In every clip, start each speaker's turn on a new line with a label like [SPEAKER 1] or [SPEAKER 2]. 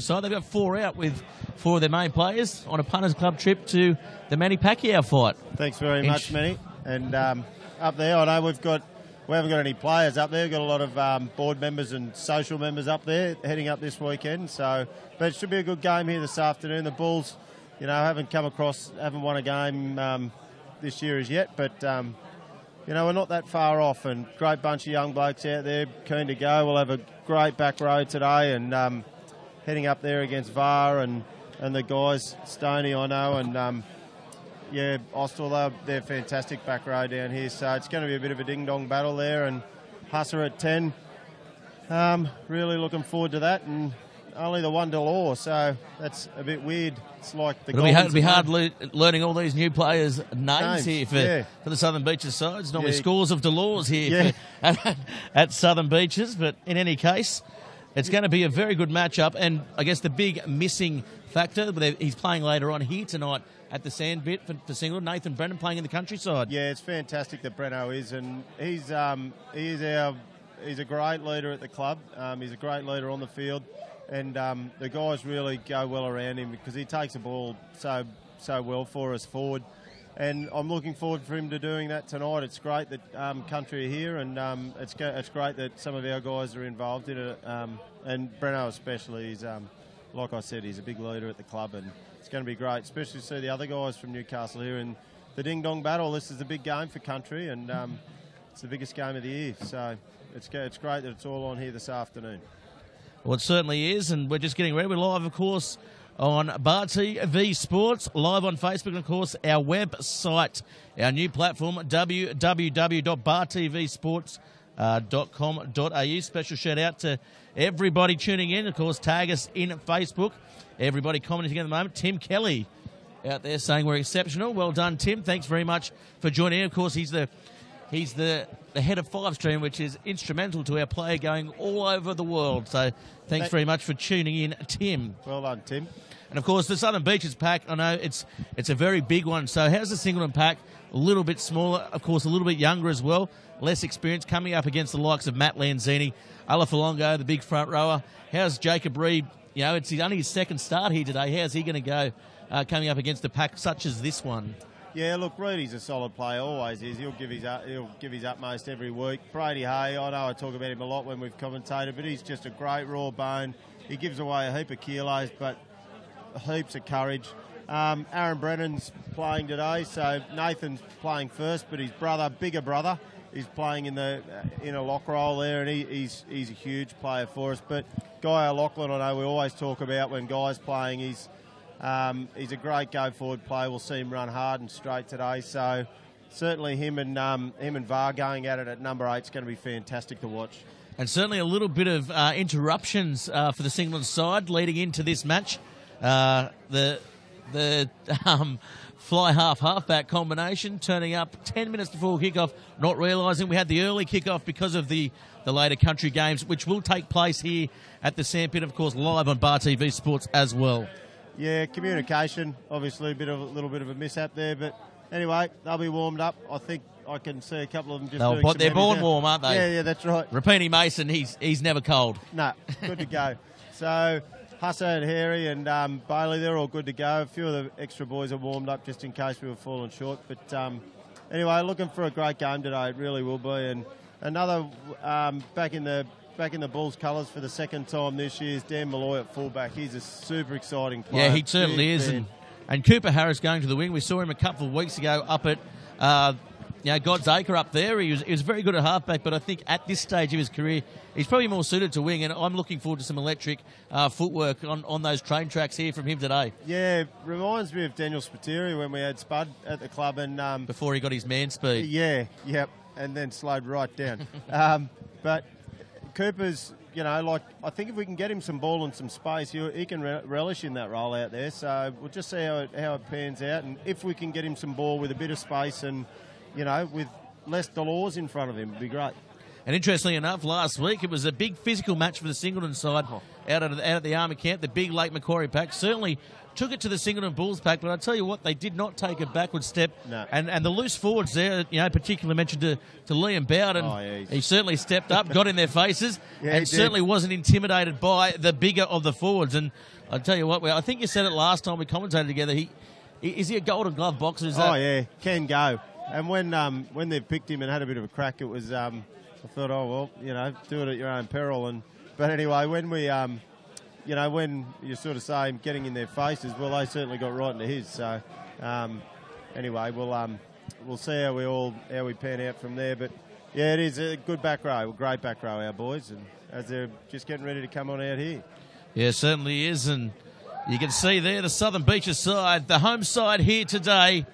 [SPEAKER 1] side. They've got 4 out with 4 of their main players on a punters club trip to the Manny Pacquiao fight.
[SPEAKER 2] Thanks very much, Manny. And up there, I know we haven't got any players up there. We've got a lot of board members and social members up there heading up this weekend. So, but it should be a good game here this afternoon. The Bulls, haven't won a game this year as yet, but we're not that far off. And great bunch of young blokes out there keen to go. We'll have a great back row today, and heading up there against VAR and the guys, Stoney, I know, and Austell, they're fantastic back row down here. So it's going to be a bit of a ding-dong battle there, and Husser at 10. Really looking forward to that, and only the one Delore, so that's a bit weird. It's like the
[SPEAKER 1] It'll be hard learning all these new players' names here for the Southern Beaches side. There's normally scores of Delores here at Southern Beaches, but in any case, it's going to be a very good matchup, and I guess the big missing factor, he's playing later on here tonight at the Sandbit for Singleton. Nathan Brennan playing in the countryside. Yeah, it's fantastic that Brenno is, and he's a great leader at the club. He's a great leader on the field, and the guys really go well around him because he takes the ball so well for us forward. And I'm looking forward for him to doing that tonight. It's great that Country are here, and it's great that some of our guys are involved in it. And Brenno especially, he's, like I said, he's a big leader at the club, and it's going to be great, especially to see the other guys from Newcastle here in the Ding Dong Battle. This is a big game for Country, and it's the biggest game of the year. So it's great that it's all on here this afternoon. Well, it certainly is, and we're just getting ready. We're live, of course, on Bar TV Sports, live on Facebook, and, of course, our website, our new platform, www.bartvsports.com.au. Special shout-out to everybody tuning in. Of course, tag us in Facebook. Everybody commenting at the moment. Tim Kelly out there saying we're exceptional. Well done, Tim. Thanks very much for joining in. Of course, he's the head of 5 Stream, which is instrumental to our player going all over the world. So thanks very much for tuning in, Tim.
[SPEAKER 2] Well done, Tim.
[SPEAKER 1] And, of course, the Southern Beaches pack, I know it's a very big one. So how's the Singleton pack? A little bit smaller, of course, a little bit younger as well, less experience, coming up against the likes of Matt Lanzini, Ala Falongo, the big front rower. How's Jacob Reed? It's only his second start here today. How's he going to go coming up against a pack such as this one?
[SPEAKER 2] Yeah, look, Reedy's a solid player, always is. He'll give his utmost every week. Brady Hay, I know I talk about him a lot when we've commentated, but he's just a great raw bone. He gives away a heap of kilos, but heaps of courage. Aaron Brennan's playing today, so Nathan's playing first, but his bigger brother, is playing in a lock role there, and he's a huge player for us. But Guy O'Loughlin, I know we always talk about when Guy's playing, he's a great go-forward player. We'll see him run hard and straight today. So certainly him and VAR going at it at number 8 is going to be fantastic to watch.
[SPEAKER 1] And certainly a little bit of interruptions for the Singleton side leading into this match. The fly halfback combination turning up 10 minutes before kickoff, not realising we had the early kickoff because of the later country games, which will take place here at the Sandpit, of course, live on Bar TV Sports as well.
[SPEAKER 2] Yeah, communication, obviously a little bit of a mishap there, but anyway, they'll be warmed up. I think I can see a couple of them just doing some
[SPEAKER 1] they're born warm, aren't they?
[SPEAKER 2] Yeah, that's right.
[SPEAKER 1] Rapini Mason, he's never cold.
[SPEAKER 2] No, good to go. So Husser and Harry and Bailey, they're all good to go. A few of the extra boys are warmed up just in case we were falling short. But anyway, looking for a great game today. It really will be. And another back in the Bulls colours for the second time this year is Dan Malloy at fullback. He's a super exciting player.
[SPEAKER 1] Yeah, he certainly is. And Cooper Harris going to the wing. We saw him a couple of weeks ago up at God's Acre up there. He was very good at halfback, but I think at this stage of his career, he's probably more suited to wing, and I'm looking forward to some electric footwork on those train tracks here from him today. Yeah,
[SPEAKER 2] reminds me of Daniel Spiteri when we had Spud at the club. And
[SPEAKER 1] before he got his man speed.
[SPEAKER 2] Yeah, yep, and then slowed right down. But Cooper's, I think if we can get him some ball and some space, he can relish in that role out there. So we'll just see how it pans out, and if we can get him some ball with a bit of space and, with less Delores in front of him, it'd be great.
[SPEAKER 1] And interestingly enough, last week it was a big physical match for the Singleton side out at the Army camp. The big Lake Macquarie pack certainly took it to the Singleton Bulls pack, but I tell you what, they did not take a backward step.
[SPEAKER 2] No.
[SPEAKER 1] And the loose forwards there, particularly mentioned to Liam Bowden, he certainly stepped up, got in their faces, and certainly wasn't intimidated by the bigger of the forwards. And I tell you what, I think you said it last time we commentated together. Is he a Golden Glove boxer?
[SPEAKER 2] Can go. And when they picked him and had a bit of a crack, it was I thought, do it at your own peril. But anyway, when we when you sort of say getting in their faces, well, they certainly got right into his. So anyway, we'll see how we pan out from there. But yeah, it is a good back row, a great back row, our boys, and as they're just getting ready to come on out here.
[SPEAKER 1] Yeah, it certainly is, and you can see there the Southern Beaches side, the home side here today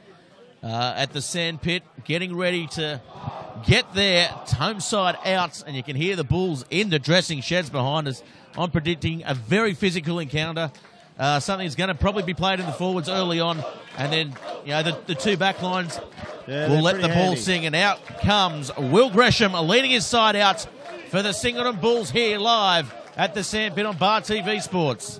[SPEAKER 1] at the Sandpit, getting ready to get their home side out, and you can hear the Bulls in the dressing sheds behind us. I'm predicting a very physical encounter, something that's going to probably be played in the forwards early on, and then the two back lines will let the ball sing, and out comes Will Gresham leading his side out for the Singleton Bulls here live at the Sandpit on Bar TV Sports.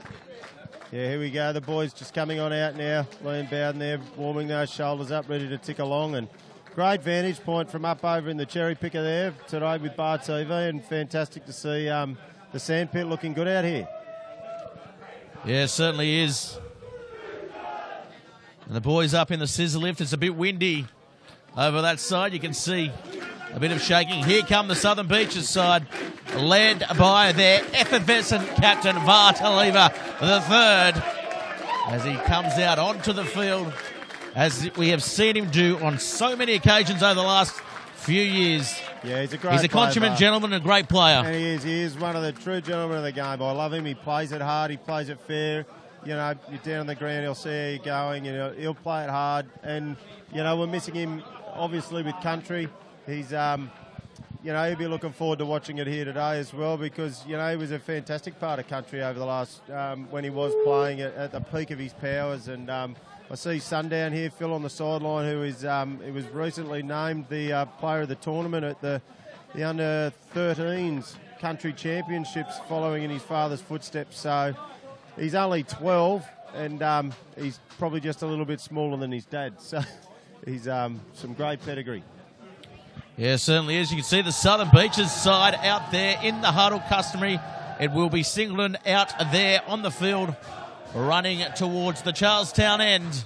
[SPEAKER 2] Yeah, here we go. The boys just coming on out now. Liam Bowden there, warming those shoulders up, ready to tick along. And great vantage point from up over in the cherry picker there today with Bar TV, and fantastic to see the Sandpit looking good out here.
[SPEAKER 1] Yeah, it certainly is. And the boys up in the scissor lift. It's a bit windy over that side. You can see a bit of shaking. Here come the Southern Beaches side, led by their effervescent captain, Vartaliva III, as he comes out onto the field, as we have seen him do on so many occasions over the last few years.
[SPEAKER 2] Yeah, he's a
[SPEAKER 1] consummate gentleman and a great player.
[SPEAKER 2] And he is one of the true gentlemen of the game. I love him. He plays it hard. He plays it fair. You're down on the ground, he'll see how you're going. He'll play it hard. And, we're missing him, obviously, with country. He's, he'll be looking forward to watching it here today as well, because, he was a fantastic part of country over the last, when he was playing at the peak of his powers. And I see Sundown here, Phil on the sideline, who was recently named the player of the tournament at the under-13s country championships, following in his father's footsteps. So he's only 12, and he's probably just a little bit smaller than his dad. So he's some great pedigree.
[SPEAKER 1] Yeah, certainly is. You can see the Southern Beaches side out there in the huddle, customary. It will be Singleton out there on the field, running towards the Charlestown end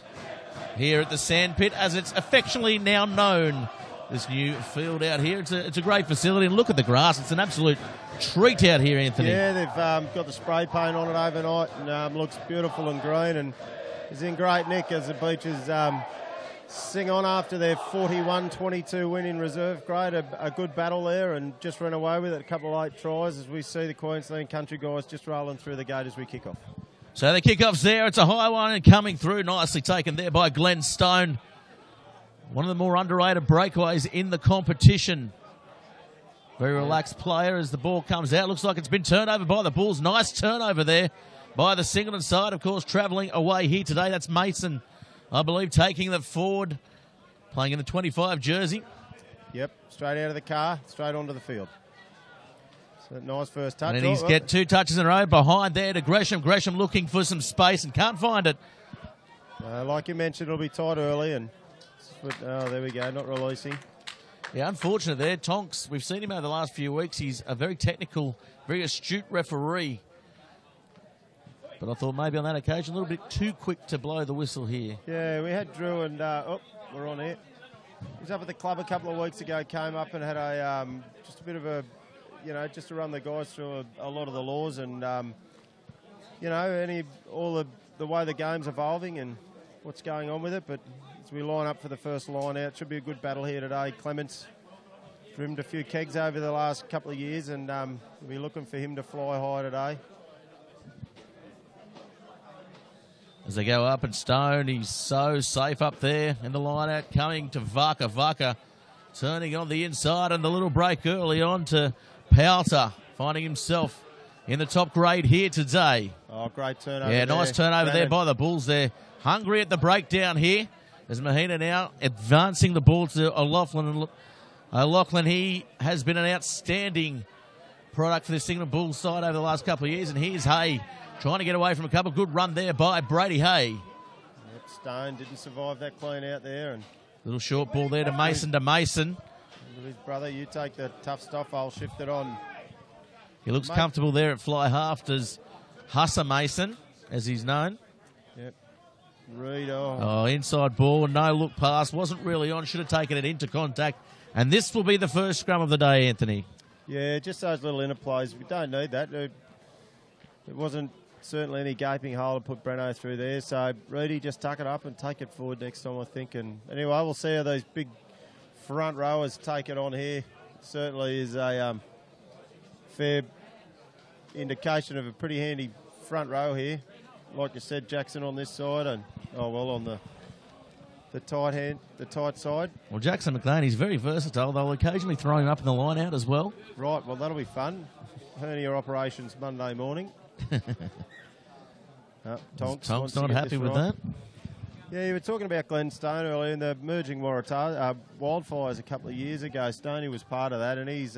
[SPEAKER 1] here at the Sandpit, as it's affectionately now known. This new field out here, it's a great facility, and look at the grass. It's an absolute treat out here, Anthony.
[SPEAKER 2] Yeah, they've got the spray paint on it overnight, and looks beautiful and green, and is in great nick as the Beaches sing on after their 41-22 win in reserve grade. A good battle there, and just ran away with it. A couple of late tries as we see the Queensland country guys just rolling through the gate as we kick off.
[SPEAKER 1] So the kick-off's there. It's a high one and coming through. Nicely taken there by Glenn Stone. One of the more underrated breakaways in the competition. Very relaxed player as the ball comes out. Looks like it's been turned over by the Bulls. Nice turnover there by the Singleton side. Of course, travelling away here today. That's Mason, I believe, taking the forward, playing in the 25 jersey.
[SPEAKER 2] Yep, straight out of the car, straight onto the field. So nice first touch.
[SPEAKER 1] And then he's get two touches in a row behind there to Gresham. Gresham looking for some space and can't find it.
[SPEAKER 2] Like you mentioned, it'll be tight early, and there we go, not releasing.
[SPEAKER 1] Yeah, unfortunate there. Tonks, we've seen him over the last few weeks. He's a very technical, very astute referee. But I thought maybe on that occasion a little bit too quick to blow the whistle here.
[SPEAKER 2] Yeah, we had Drew and, we're on here. He was up at the club a couple of weeks ago, came up and had just a bit of a, just to run the guys through a lot of the laws and, all the way the game's evolving and what's going on with it. But as we line up for the first line out, should be a good battle here today. Clements trimmed a few kegs over the last couple of years, and we'll be looking for him to fly high today.
[SPEAKER 1] As they go up and Stone, he's so safe up there in the line out, coming to Vaka. Vaka turning on the inside, and the little break early on to Powter, finding himself in the top grade here today.
[SPEAKER 2] Oh, great turnover.
[SPEAKER 1] Yeah, nice turnover there by the Bulls there. Hungry at the breakdown here. As Mahina now advancing the ball to O'Loughlin. And look, Lachlan, he has been an outstanding product for the Singleton Bulls side over the last couple of years. And here's Hay trying to get away from a couple. Good run there by Brady Hay.
[SPEAKER 2] Yep, Stone didn't survive that clean out there. And
[SPEAKER 1] little short ball there to Mason to Mason.
[SPEAKER 2] His brother, you take the tough stuff, I'll shift it on.
[SPEAKER 1] He looks comfortable there at fly half. Does Husser Mason, as he's known.
[SPEAKER 2] Yep. Reed,
[SPEAKER 1] inside ball, no look pass. Wasn't really on, should have taken it into contact. And this will be the first scrum of the day, Anthony.
[SPEAKER 2] Yeah, just those little interplays. We don't need that. It wasn't certainly any gaping hole to put Breno through there. So, Reedy, just tuck it up and take it forward next time, I think. And anyway, we'll see how these big front rowers take it on here. Certainly is a fair indication of a pretty handy front row here. Like you said, Jackson on this side and, on the tight side.
[SPEAKER 1] Well, Jackson McLean, he's very versatile. They'll occasionally throw him up in the line out as well.
[SPEAKER 2] Right, well, that'll be fun. Hernia operations Monday morning.
[SPEAKER 1] Tonks not happy with that.
[SPEAKER 2] Yeah, you were talking about Glenn Stone earlier in the merging wildfires a couple of years ago. Stoney was part of that, and he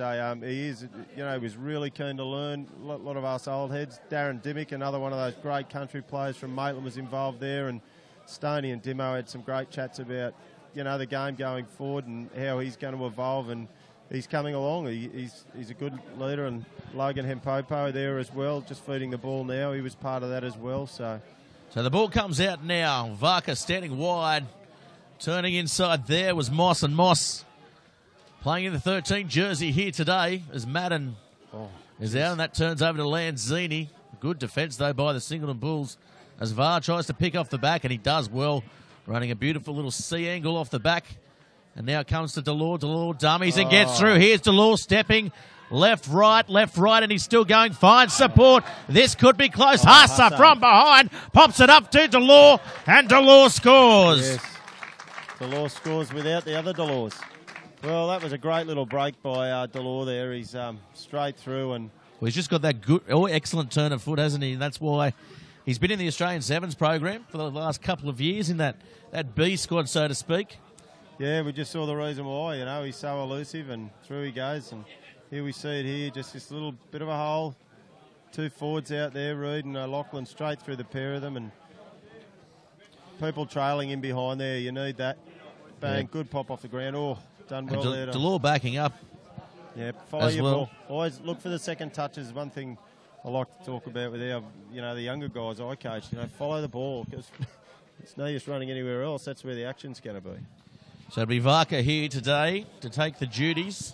[SPEAKER 2] was really keen to learn. A lot of us old heads. Darren Dimmick, another one of those great country players from Maitland, was involved there, and Stoney and Dimmo had some great chats about, the game going forward and how he's going to evolve, and he's coming along. He's a good leader, and Logan Hempopo there as well, just feeding the ball now. He was part of that as well. So
[SPEAKER 1] the ball comes out now. Varka standing wide. Turning inside there was Moss, and Moss playing in the 13 jersey here today as Madden is out, and that turns over to Lanzini. Good defence, though, by the Singleton Bulls as VAR tries to pick off the back, and he does well, running a beautiful little C angle off the back. And now it comes to Delore. Delore dummies and gets through. Here's Delore stepping left, right, and he's still going. Fine support. This could be close. Hassa from behind pops it up to Delore, and Delore scores.
[SPEAKER 2] Yes. Delore scores without the other Delores. Well, that was a great little break by Delore there. He's straight through. And
[SPEAKER 1] well, he's just got that good, excellent turn of foot, hasn't he? And that's why he's been in the Australian Sevens program for the last couple of years in that B squad, so to speak.
[SPEAKER 2] Yeah, we just saw the reason why. He's so elusive, and through he goes. And here we see it here, just this little bit of a hole. Two forwards out there, Reed and Lachlan, straight through the pair of them, and people trailing in behind there. You need that. Bang, yeah. Good pop off the ground. Done well there.
[SPEAKER 1] Delore backing up.
[SPEAKER 2] Yeah, follow your ball. Always look for the second touches. One thing I like to talk about with the younger guys I coach. Follow the ball, because it's no use running anywhere else. That's where the action's going to be.
[SPEAKER 1] So it'll be Varka here today to take the duties.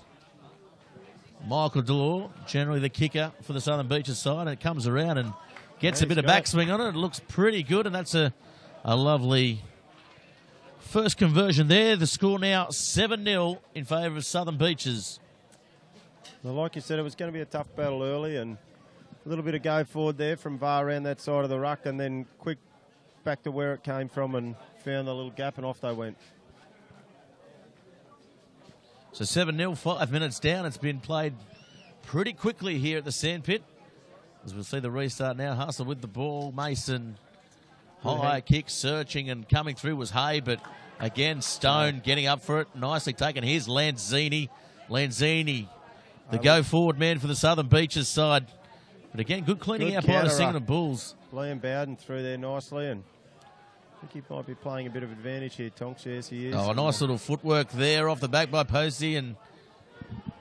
[SPEAKER 1] Michael Delore, generally the kicker for the Southern Beaches side, and it comes around and gets a bit of backswing on it. It looks pretty good, and that's a lovely first conversion there. The score now 7-0 in favour of Southern Beaches.
[SPEAKER 2] Well, like you said, it was going to be a tough battle early, and a little bit of go forward there from VAR around that side of the ruck, and then quick back to where it came from and found the little gap, and off they went.
[SPEAKER 1] So 7-0, 5 minutes down. It's been played pretty quickly here at the Sandpit. As we'll see the restart now. Hustle with the ball. Mason, high kick, searching and coming through was Hay, but again, Stone getting up for it. Nicely taken. Here's Lanzini. Lanzini, the go-forward man for the Southern Beaches side. But again, good cleaning out by the Singleton Bulls.
[SPEAKER 2] Liam Bowden through there nicely, and I think he might be playing a bit of advantage here, Tonks. Yes, he is.
[SPEAKER 1] A nice little footwork there off the back by Posey and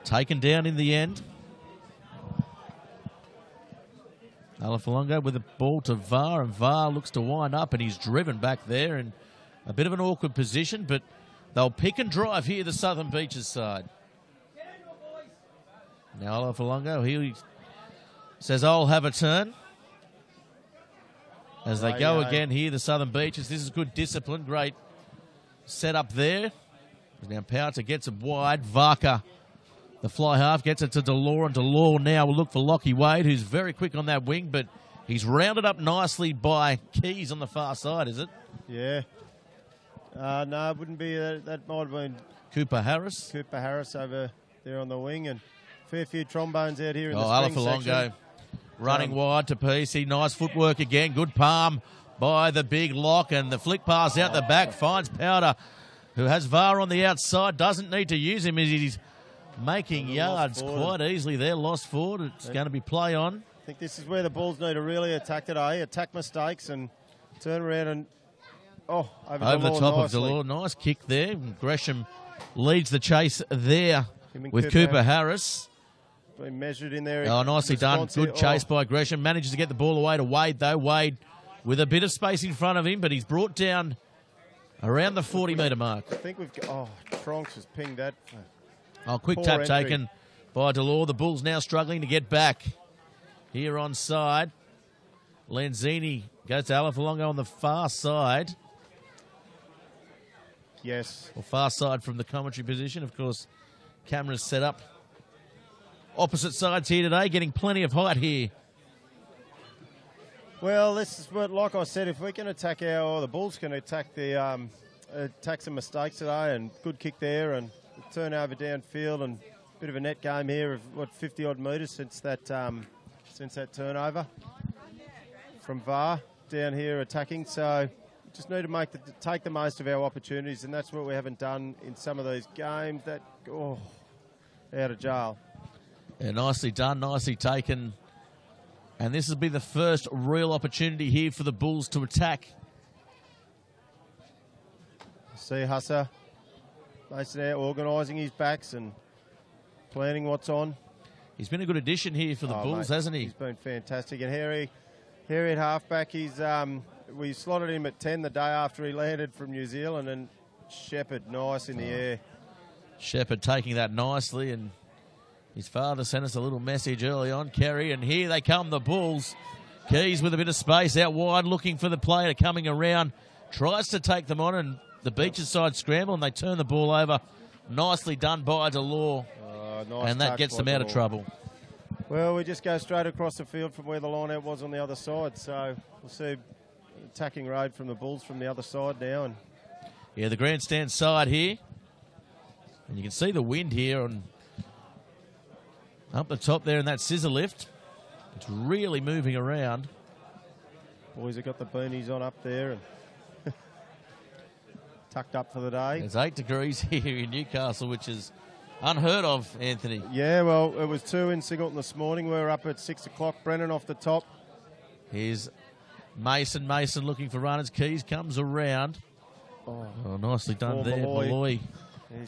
[SPEAKER 1] taken down in the end. Alafalongo with the ball to VAR, and VAR looks to wind up, and he's driven back there in a bit of an awkward position, but they'll pick and drive here, the Southern Beaches side. Now Alafalongo, he says, I'll have a turn. As they go again here, the Southern Beaches. This is good discipline. Great set up there. Now Pouter gets it wide. Varka, the fly half, gets it to Delore. And Delore now will look for Lockie Wade, who's very quick on that wing. But he's rounded up nicely by Keys on the far side, is it?
[SPEAKER 2] Yeah. No, it wouldn't be. That might have been
[SPEAKER 1] Cooper Harris.
[SPEAKER 2] Cooper Harris over there on the wing. And fair few trombones out here in the spring section.
[SPEAKER 1] Running wide to PC. Nice footwork again. Good palm by the big lock. And the flick pass out the back finds Powder, who has VAR on the outside, doesn't need to use him as he's making yards quite easily there. Lost forward. It's going to be play on.
[SPEAKER 2] I think this is where the Bulls need to really attack today. Attack mistakes and turn around and, over
[SPEAKER 1] the top of Delore. Nice kick there. Gresham leads the chase there with Cooper Harris.
[SPEAKER 2] Been measured in there.
[SPEAKER 1] Oh, nicely done. Good chase by Gresham. Manages to get the ball away to Wade, though. Wade with a bit of space in front of him, but he's brought down around the 40-metre mark.
[SPEAKER 2] I think we've got... Tronks has pinged that.
[SPEAKER 1] Quick tap taken by Delore. The Bulls now struggling to get back. Here on side. Lanzini goes to Alafalongo on the far side.
[SPEAKER 2] Yes.
[SPEAKER 1] Or far side from the commentary position. Of course, cameras set up. Opposite sides here today, getting plenty of height here.
[SPEAKER 2] Well, this is what, like I said, if we can attack the Bulls can attack the attack some mistakes today, and good kick there, and turnover downfield, and a bit of a net game here of 50-odd metres since that turnover from VAR down here attacking. So just need to take the most of our opportunities, and that's what we haven't done in some of these games. That out of jail.
[SPEAKER 1] Yeah, nicely done, nicely taken. And this will be the first real opportunity here for the Bulls to attack.
[SPEAKER 2] See Husser, Mason out organising his backs and planning what's on.
[SPEAKER 1] He's been a good addition here for the Bulls, hasn't he?
[SPEAKER 2] He's been fantastic. And Harry at halfback, we slotted him at 10 the day after he landed from New Zealand, and Shepherd, nice in the air.
[SPEAKER 1] Shepherd taking that nicely, and his father sent us a little message early on, Kerry, and here they come, the Bulls. Keys with a bit of space out wide, looking for the player coming around. Tries to take them on, and the Beaches side scramble, and they turn the ball over. Nicely done by Delore, and that gets them out of trouble.
[SPEAKER 2] Well, we just go straight across the field from where the line-out was on the other side, so we'll see attacking raid from the Bulls from the other side now. And
[SPEAKER 1] yeah, the grandstand side here, and you can see the wind here on up the top there in that scissor lift. It's really moving around.
[SPEAKER 2] Boys have got the beanies on up there and tucked up for the day.
[SPEAKER 1] It's 8 degrees here in Newcastle, which is unheard of, Anthony.
[SPEAKER 2] Yeah, well, it was 2 in Singleton this morning. We were up at 6 o'clock. Brennan off the top.
[SPEAKER 1] Here's Mason. Mason looking for runners. Keys comes around. Oh, nicely done there. Malloy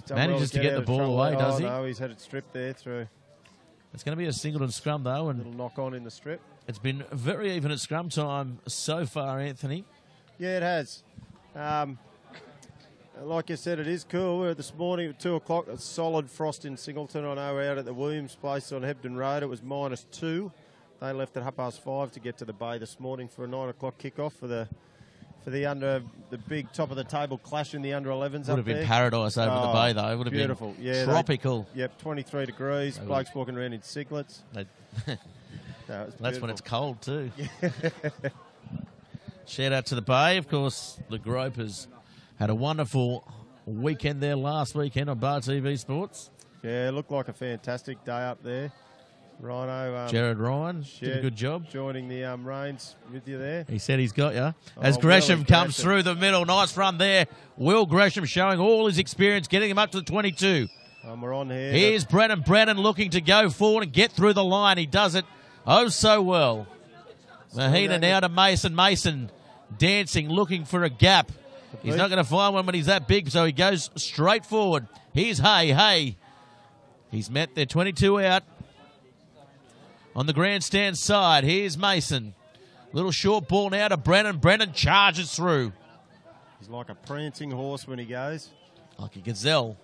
[SPEAKER 1] manages to get the ball away, does he?
[SPEAKER 2] No, he's had it stripped there through.
[SPEAKER 1] It's going to be a Singleton scrum, though. And
[SPEAKER 2] a little knock on in the strip.
[SPEAKER 1] It's been very even at scrum time so far, Anthony.
[SPEAKER 2] Yeah, it has. Like you said, it is cool. We were this morning at 2 o'clock, a solid frost in Singleton. I know out at the Williams place on Hebden Road, it was -2. They left at 5:30 to get to the bay this morning for a 9 o'clock kickoff for the big top of the table clash in the under-11s.
[SPEAKER 1] Would have been paradise over the bay, though. It would have
[SPEAKER 2] beautiful.
[SPEAKER 1] Been tropical.
[SPEAKER 2] Yep, 23 degrees. Blokes walking around in singlets.
[SPEAKER 1] That's when it's cold too. Shout out to the bay, of course. The Gropers had a wonderful weekend there last weekend on Bar TV Sports.
[SPEAKER 2] Yeah, it looked like a fantastic day up there. Rhino.
[SPEAKER 1] Jared Ryan did a good job.
[SPEAKER 2] Joining the reins with you there.
[SPEAKER 1] He said he's got you. As Gresham comes through the middle. Nice run there. Will Gresham showing all his experience, getting him up to the 22.
[SPEAKER 2] We're on here.
[SPEAKER 1] Here's Brennan. Brennan looking to go forward and get through the line. He does it so well. Mahina now to Mason. Mason dancing, looking for a gap. He's not going to find one when he's that big, so he goes straight forward. Here's Hay. He's met their 22 out. On the grandstand side, here's Mason. Little short ball now to Brennan. Brennan charges through.
[SPEAKER 2] He's like a prancing horse when he goes.
[SPEAKER 1] Like a gazelle.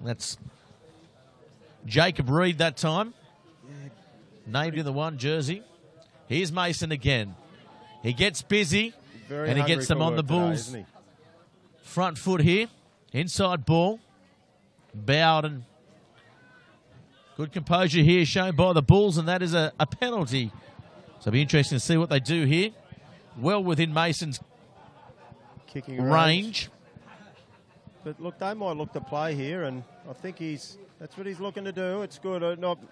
[SPEAKER 1] That's Jacob Reed that time. Named in the 1 jersey. Here's Mason again. He gets busy. And he gets them on the Bulls.
[SPEAKER 2] Today,
[SPEAKER 1] front foot here. Inside ball. Bowden. Good composure here shown by the Bulls, and that is a penalty. So it'll be interesting to see what they do here. Well within Mason's
[SPEAKER 2] kicking
[SPEAKER 1] range.
[SPEAKER 2] But look, they might look to play here, and I think that's what he's looking to do. It's good.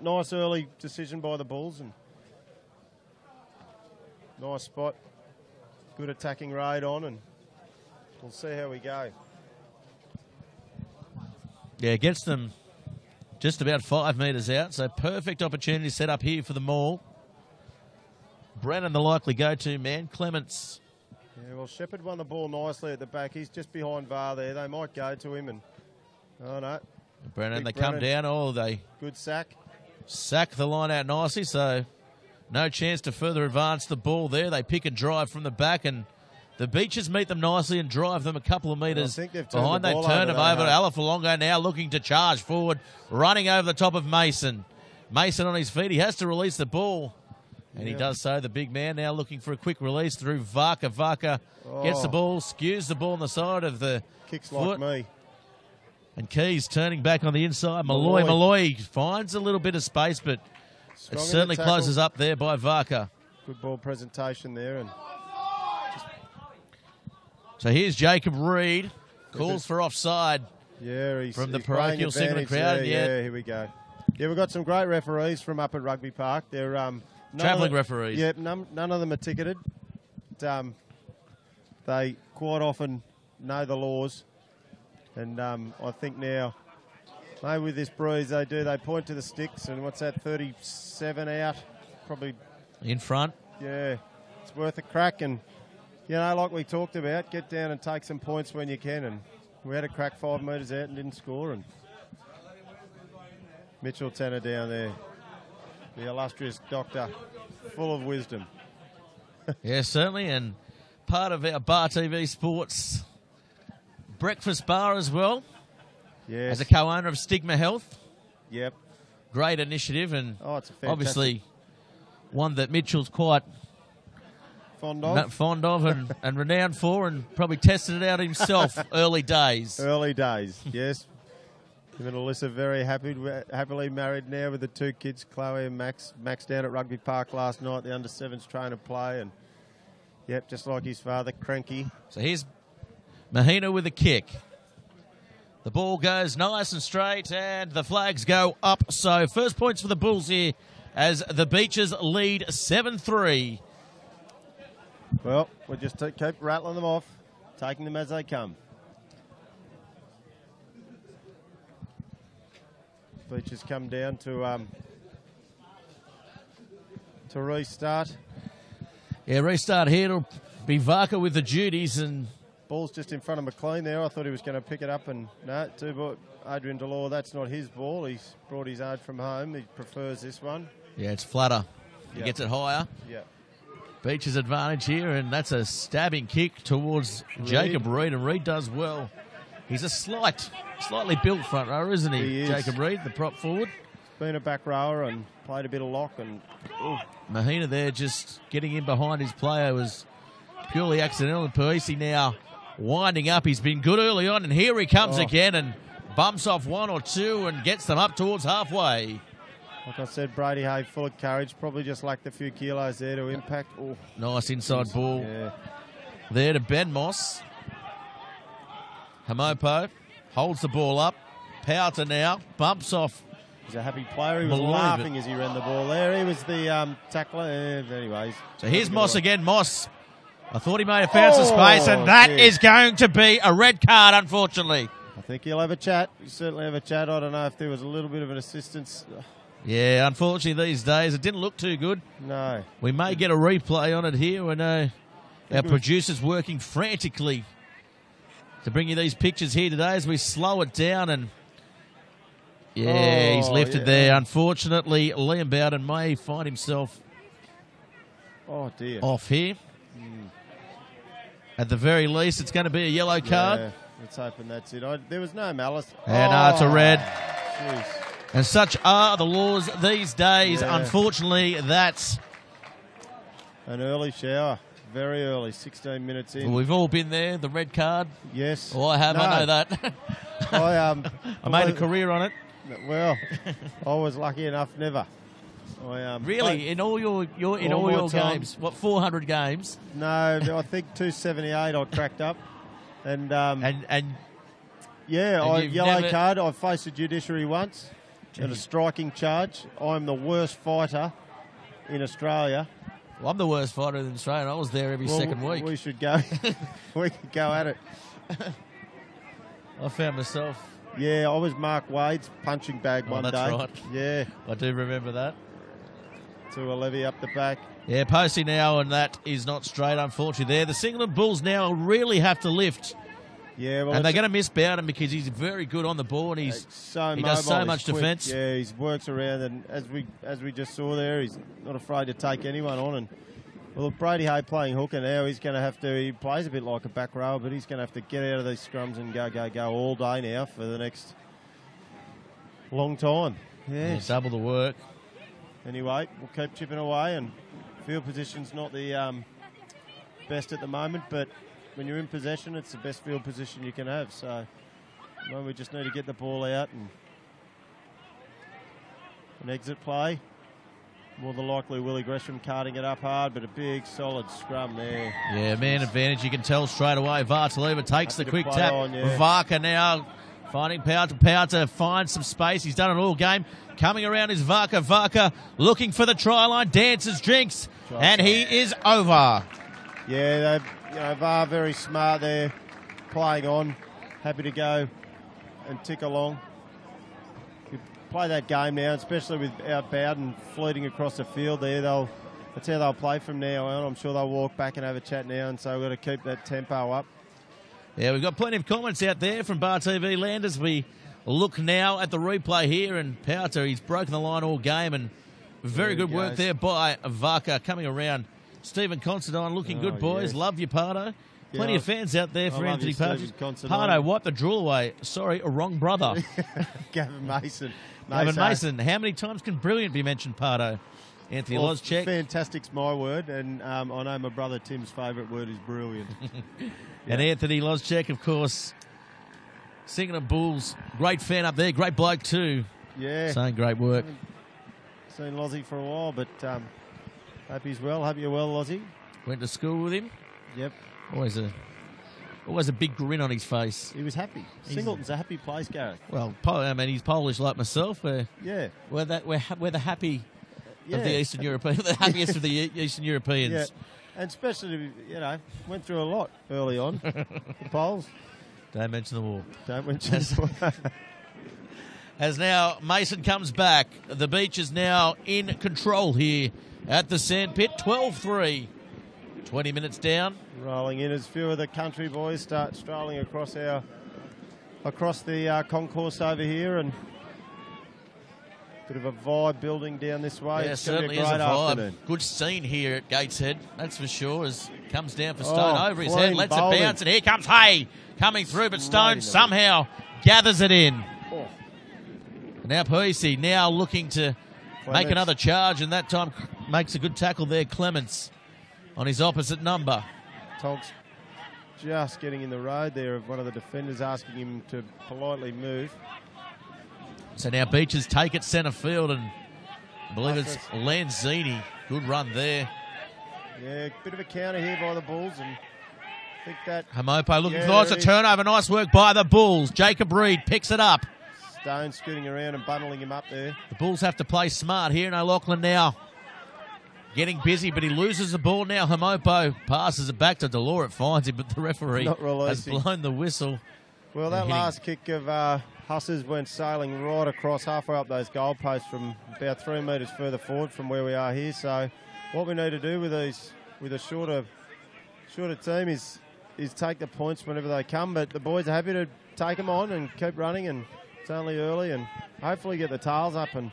[SPEAKER 2] Nice early decision by the Bulls, and nice spot. Good attacking raid on, and we'll see how we go.
[SPEAKER 1] Yeah, gets them just about 5 metres out, so perfect opportunity set up here for the Maul. Brennan, the likely go-to man. Clements.
[SPEAKER 2] Yeah, well, Shepherd won the ball nicely at the back. He's just behind VAR there. They might go to him, and oh no.
[SPEAKER 1] Brennan, they come down. Oh, they
[SPEAKER 2] good sack
[SPEAKER 1] the line out nicely, so no chance to further advance the ball there. They pick and drive from the back, and the Beaches meet them nicely and drive them a couple of metres behind. They've turned them over. Alafalongo now looking to charge forward, running over the top of Mason. Mason on his feet. He has to release the ball, and he does so. The big man now looking for a quick release through Varka. Varka gets the ball, skews the ball on the side of the
[SPEAKER 2] kicks
[SPEAKER 1] foot.
[SPEAKER 2] like me.
[SPEAKER 1] And Keys turning back on the inside. Malloy finds a little bit of space, but it certainly closes up there by Varka.
[SPEAKER 2] Good ball presentation there. And
[SPEAKER 1] so here's Jacob Reed. Calls for offside.
[SPEAKER 2] Yeah,
[SPEAKER 1] from the parochial Singleton crowd.
[SPEAKER 2] Yeah, here we go. Yeah, we've got some great referees from up at Rugby Park. They're
[SPEAKER 1] travelling referees.
[SPEAKER 2] Yeah, none of them are ticketed. They quite often know the laws. And I think now, maybe with this breeze they do, they point to the sticks, and what's that, 37 out? Probably
[SPEAKER 1] in front.
[SPEAKER 2] Yeah, it's worth a crack, and, you know, like we talked about, get down and take some points when you can, and we had a crack 5 metres out and didn't score, and Mitchell Tanner down there, the illustrious doctor, full of wisdom.
[SPEAKER 1] Yeah, certainly, and part of our Bar TV Sports breakfast bar as well.
[SPEAKER 2] Yes.
[SPEAKER 1] As a co-owner of Stigma Health.
[SPEAKER 2] Yep.
[SPEAKER 1] Great initiative, and
[SPEAKER 2] it's a
[SPEAKER 1] obviously one that Mitchell's quite
[SPEAKER 2] fond of
[SPEAKER 1] and renowned for, and probably tested it out himself early days.
[SPEAKER 2] Early days, yes. Him and Alyssa very happily married now with the 2 kids, Chloe and Max. Max down at Rugby Park last night, the under-7s trainer play, and yep, just like his father, cranky.
[SPEAKER 1] So here's Mahina with a kick. The ball goes nice and straight, and the flags go up. So first points for the Bulls here as the Beaches lead 7-3.
[SPEAKER 2] Well, we'll just keep rattling them off, taking them as they come. Beaches come down to restart.
[SPEAKER 1] Yeah, restart here. It'll be Varka with the duties, and
[SPEAKER 2] ball's just in front of McLean there. I thought he was going to pick it up, and no, Adrian Delore, that's not his ball. He's brought his own from home. He prefers this one.
[SPEAKER 1] Yeah, it's flatter. He gets it higher.
[SPEAKER 2] Yeah.
[SPEAKER 1] Beach's advantage here, and that's a stabbing kick towards Jacob Reed, and Reed does well. He's a slightly built front rower, isn't he?
[SPEAKER 2] He is.
[SPEAKER 1] Jacob Reed, the prop forward.
[SPEAKER 2] Been a back rower and played a bit of lock, and
[SPEAKER 1] Mahina there just getting in behind his player was purely accidental, and Parisi now winding up. He's been good early on, and here he comes again and bumps off 1 or 2 and gets them up towards halfway.
[SPEAKER 2] Like I said, Brady Hay full of courage, probably just lacked a few kilos there to impact.
[SPEAKER 1] Nice inside ball there to Ben Moss. Hamopo holds the ball up. Powter now bumps off.
[SPEAKER 2] He's a happy player. He was laughing as he ran the ball there. He was the tackler. Anyways.
[SPEAKER 1] So here's Moss again. Moss, I thought he may have found some space, and that is going to be a red card, unfortunately.
[SPEAKER 2] I think he'll have a chat. He'll certainly have a chat. I don't know if there was a little bit of an assistance.
[SPEAKER 1] Yeah, unfortunately these days it didn't look too good.
[SPEAKER 2] No.
[SPEAKER 1] We may get a replay on it here. We know our producer's working frantically to bring you these pictures here today as we slow it down, and he's lifted there. Unfortunately, Liam Bowden may find himself off here. At the very least, it's going to be a yellow card.
[SPEAKER 2] Yeah, let's hoping that's it. There was no malice.
[SPEAKER 1] No, it's a red.
[SPEAKER 2] Jeez.
[SPEAKER 1] And such are the laws these days.
[SPEAKER 2] Yeah.
[SPEAKER 1] Unfortunately, that's
[SPEAKER 2] an early shower. Very early, 16 minutes in.
[SPEAKER 1] Well, we've all been there, the red card.
[SPEAKER 2] Yes.
[SPEAKER 1] Oh, I have, I know that. I made a career on it.
[SPEAKER 2] Well, I was lucky enough never.
[SPEAKER 1] Really? In all your games? What, 400 games?
[SPEAKER 2] No, I think 278 I cracked up. And yellow card. I've faced a judiciary once and a striking charge. I'm the worst fighter in Australia.
[SPEAKER 1] Well, I'm the worst fighter in Australia. I was there every second week.
[SPEAKER 2] We should go. We could go at it.
[SPEAKER 1] I found myself
[SPEAKER 2] Yeah, I was Mark Wade's punching bag one day.
[SPEAKER 1] That's right.
[SPEAKER 2] Yeah.
[SPEAKER 1] I do remember that.
[SPEAKER 2] To a levy up the back.
[SPEAKER 1] Yeah, Posey now, and that is not straight, unfortunately, there. The Singleton Bulls now really have to lift.
[SPEAKER 2] Yeah, well,
[SPEAKER 1] and they're going to miss Bowden because he's very good on the ball and he does so much defence.
[SPEAKER 2] Yeah, he works around, and as we just saw there, he's not afraid to take anyone on. And well, Brady Hay playing hooker now, he's going to have to. He plays a bit like a back row, but he's going to have to get out of these scrums and go all day now for the next long time.
[SPEAKER 1] Yeah, double the work.
[SPEAKER 2] Anyway, we'll keep chipping away, and field position's not the best at the moment, but when you're in possession, it's the best field position you can have. So we just need to get the ball out and an exit play. More than likely, Willie Gresham carting it up hard, but a big, solid scrum there.
[SPEAKER 1] Yeah, man advantage. You can tell straight away. Vartaleva takes the quick tap.
[SPEAKER 2] Yeah.
[SPEAKER 1] Varka now finding power to find some space. He's done it all game. Coming around is Varka. Varka looking for the try line. Dances, drinks, and he is over.
[SPEAKER 2] Yeah, VAR very smart there, playing on. Happy to go and tick along. Play that game now, especially without Bowden fleeting across the field there. That's how they'll play from now on. I'm sure they'll walk back and have a chat now, and so we've got to keep that tempo up.
[SPEAKER 1] Yeah, we've got plenty of comments out there from Bar TV Land as we look now at the replay here, and Powter, he's broken the line all game, and very good work there by Varka coming around. Stephen Considine looking good, boys. Yes. Love you, Pardo. Plenty of fans out there for Anthony Partridge. Pardo, wipe the drool away. Sorry, a wrong brother.
[SPEAKER 2] Gavin Mason.
[SPEAKER 1] Gavin Mason. How many times can brilliant be mentioned, Pardo? Anthony Loschek.
[SPEAKER 2] Fantastic's my word, and I know my brother Tim's favourite word is brilliant.
[SPEAKER 1] And Anthony Loschek, of course, Singleton Bulls. Great fan up there. Great bloke too.
[SPEAKER 2] Yeah.
[SPEAKER 1] Saying great work.
[SPEAKER 2] Seen Lozzie for a while, but hope he's well. Hope you're well, Lozzie.
[SPEAKER 1] Went to school with him.
[SPEAKER 2] Yep.
[SPEAKER 1] Always a big grin on his face.
[SPEAKER 2] He was happy. Singleton's a happy place, Gareth.
[SPEAKER 1] Well, I mean, he's Polish like myself. We're the happy of the Eastern European, the happiest of the Eastern Europeans.
[SPEAKER 2] Yeah. And especially, went through a lot early on. The Poles.
[SPEAKER 1] Don't mention the war.
[SPEAKER 2] Don't mention the war.
[SPEAKER 1] As now Mason comes back, the Beach is now in control here at the sandpit. 12-3. 20 minutes down.
[SPEAKER 2] Rolling in as few of the country boys start strolling across the concourse over here, and bit of a vibe building down this way.
[SPEAKER 1] Yeah,
[SPEAKER 2] it's
[SPEAKER 1] certainly
[SPEAKER 2] is
[SPEAKER 1] a vibe.
[SPEAKER 2] Afternoon.
[SPEAKER 1] Good scene here at Gateshead, that's for sure, as comes down for Stone over his head, lets
[SPEAKER 2] bowling.
[SPEAKER 1] it bounce, and here comes Hay coming through, but Stone somehow gathers it in.
[SPEAKER 2] Oh.
[SPEAKER 1] Now Percy now looking to make another charge, and that time makes a good tackle there, Clements, on his opposite number.
[SPEAKER 2] Togs just getting in the road there of one of the defenders, asking him to politely move.
[SPEAKER 1] So now Beaches take it centre field, and I believe it's Lanzini. Good run there.
[SPEAKER 2] Yeah, bit of a counter here by the Bulls, and I think that...
[SPEAKER 1] Hamopo looking for a turnover. Nice work by the Bulls. Jacob Reed picks it up.
[SPEAKER 2] Stone scooting around and bundling him up there.
[SPEAKER 1] The Bulls have to play smart here, and O'Loughlin now getting busy, but he loses the ball now. Hamopo passes it back to Delore. It finds him, but the referee has blown the whistle.
[SPEAKER 2] Well, that last kick of Huss's went sailing right across halfway up those goalposts from about 3 metres further forward from where we are here. So what we need to do with a shorter team is take the points whenever they come. But the boys are happy to take them on and keep running, and it's only early, and hopefully get the tails up and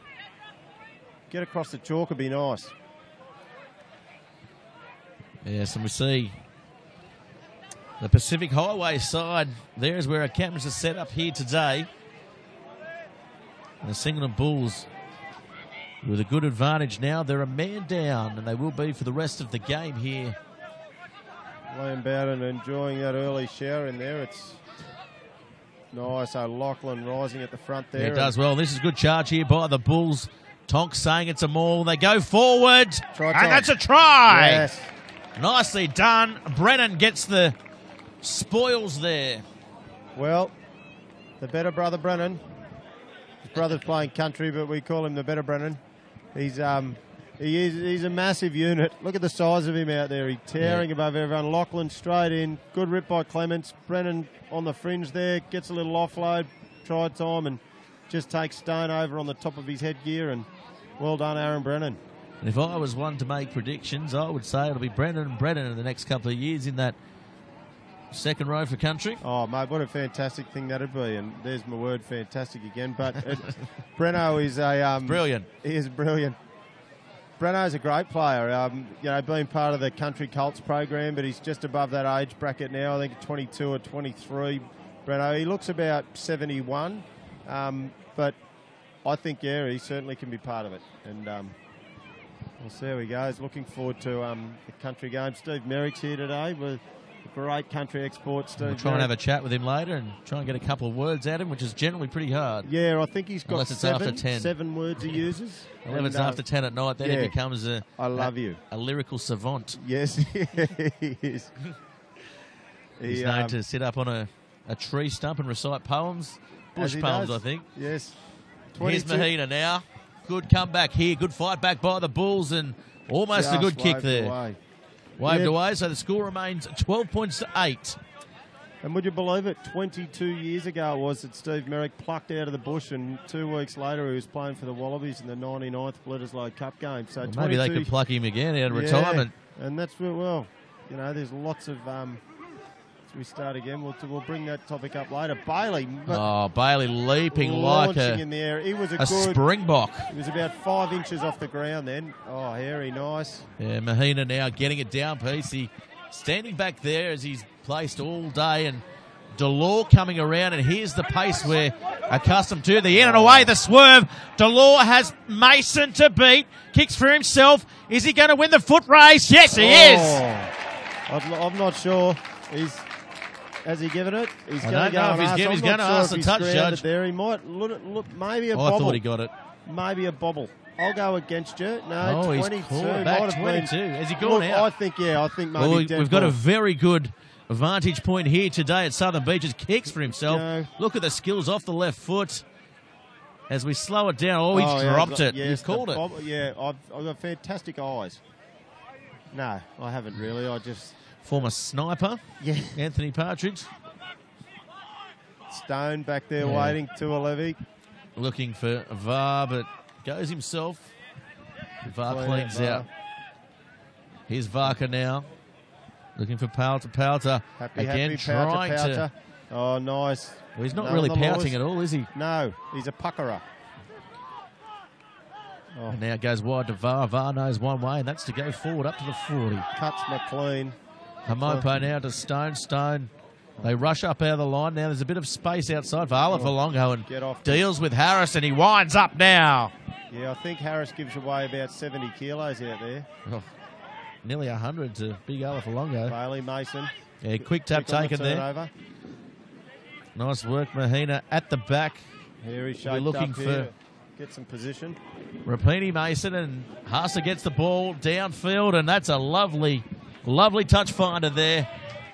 [SPEAKER 2] get across the chalk would be nice.
[SPEAKER 1] Yes, and we see the Pacific Highway side. There is where our cameras are set up here today. And the Singleton Bulls with a good advantage now. They're a man down, and they will be for the rest of the game here.
[SPEAKER 2] Laying Bowden enjoying that early shower in there. It's nice. O'Loughlin rising at the front there.
[SPEAKER 1] Yeah, it does well. This is a good charge here by the Bulls. Tonk saying it's a maul. They go forward, and that's a try.
[SPEAKER 2] Yes.
[SPEAKER 1] Nicely done. Brennan gets the spoils there.
[SPEAKER 2] Well, the better brother Brennan. His brother's playing country, but we call him the better Brennan. He's a massive unit. Look at the size of him out there. He's tearing above everyone. Loughlin straight in. Good rip by Clements. Brennan on the fringe there. Gets a little offload. try time and just takes Stone over on the top of his headgear. And well done, Aaron Brennan.
[SPEAKER 1] And if I was one to make predictions, I would say it'll be Brennan and Brennan in the next couple of years in that second row for country.
[SPEAKER 2] Oh, mate, what a fantastic thing that'd be. And there's my word, fantastic again. But Breno is a...
[SPEAKER 1] brilliant.
[SPEAKER 2] He is brilliant. Breno's a great player. Being part of the Country Colts program, but he's just above that age bracket now. I think 22 or 23, Breno. He looks about 71. But I think, he certainly can be part of it. And we'll see how he goes. Looking forward to the country game. Steve Merrick's here today with a great country export, Steve.
[SPEAKER 1] We'll try and have a chat with him later and try and get a couple of words at him, which is generally pretty hard.
[SPEAKER 2] Yeah, I think he's got
[SPEAKER 1] Unless it's after 10.
[SPEAKER 2] 7 words he uses.
[SPEAKER 1] Well, if it's after 10 at night, then he becomes a lyrical savant.
[SPEAKER 2] Yes, he is.
[SPEAKER 1] He's known to sit up on a tree stump and recite poems. Bush poems, I think.
[SPEAKER 2] Yes.
[SPEAKER 1] Here's Mahina now. Good comeback here. Good fight back by the Bulls and almost a good kick there. Waved away, so the score remains 12 points to 8.
[SPEAKER 2] And would you believe it, 22 years ago it was that Steve Merrick plucked out of the bush, and 2 weeks later he was playing for the Wallabies in the 99th Bledisloe Cup game. So
[SPEAKER 1] well, maybe they could pluck him again out of retirement.
[SPEAKER 2] And that's there's lots of... as we start again, we'll bring that topic up later. Bailey.
[SPEAKER 1] Bailey leaping like
[SPEAKER 2] in the air. He was a good
[SPEAKER 1] springbok.
[SPEAKER 2] He was about 5 inches off the ground then. Oh, hairy, nice.
[SPEAKER 1] Yeah, Mahina now getting it down piece. He standing back there as he's placed all day, and Delore coming around, and here's the pace we're accustomed to. The in and away, the swerve. Delore has Mason to beat. Kicks for himself. Is he going to win the foot race? Yes, he is.
[SPEAKER 2] I'm not sure. Has he given it? He's going to go and ask.
[SPEAKER 1] He's going to ask the touch judge.
[SPEAKER 2] There. He might look maybe a bobble.
[SPEAKER 1] I thought he got it.
[SPEAKER 2] Maybe a bobble. I'll go against you. No, 22.
[SPEAKER 1] He's called back 22. Has he gone out?
[SPEAKER 2] I think maybe
[SPEAKER 1] we've got a very good vantage point here today at Southern Beaches. Kicks for himself. Look at the skills off the left foot. As we slow it down, he's dropped it. He's called it.
[SPEAKER 2] Yeah, I've got fantastic eyes. No, I haven't really. I just...
[SPEAKER 1] Former sniper, Anthony Partridge.
[SPEAKER 2] Stone back there waiting to a levy.
[SPEAKER 1] Looking for VAR, but goes himself. VAR cleans out. Here's Varka now. Looking for Powter. Again, trying to...
[SPEAKER 2] Oh, nice.
[SPEAKER 1] Well, he's not really pouting at all, is he?
[SPEAKER 2] No, he's a puckerer.
[SPEAKER 1] Oh. And now it goes wide to VAR. VAR knows one way, and that's to go forward up to the 40.
[SPEAKER 2] Cuts McLean.
[SPEAKER 1] Hamopo now to Stone. Stone. They rush up out of the line. Now there's a bit of space outside for Alafalongo and deals with Harris, and he winds up now.
[SPEAKER 2] Yeah, I think Harris gives away about 70 kilos out there.
[SPEAKER 1] Oh, nearly 100 to big Alafalongo.
[SPEAKER 2] Bailey Mason.
[SPEAKER 1] Yeah, quick tap taken there. Nice work, Mahina at the back.
[SPEAKER 2] Here he's shaped
[SPEAKER 1] looking
[SPEAKER 2] up here. Get some position.
[SPEAKER 1] Rapini Mason, and Haase gets the ball downfield, and that's a lovely touch finder there.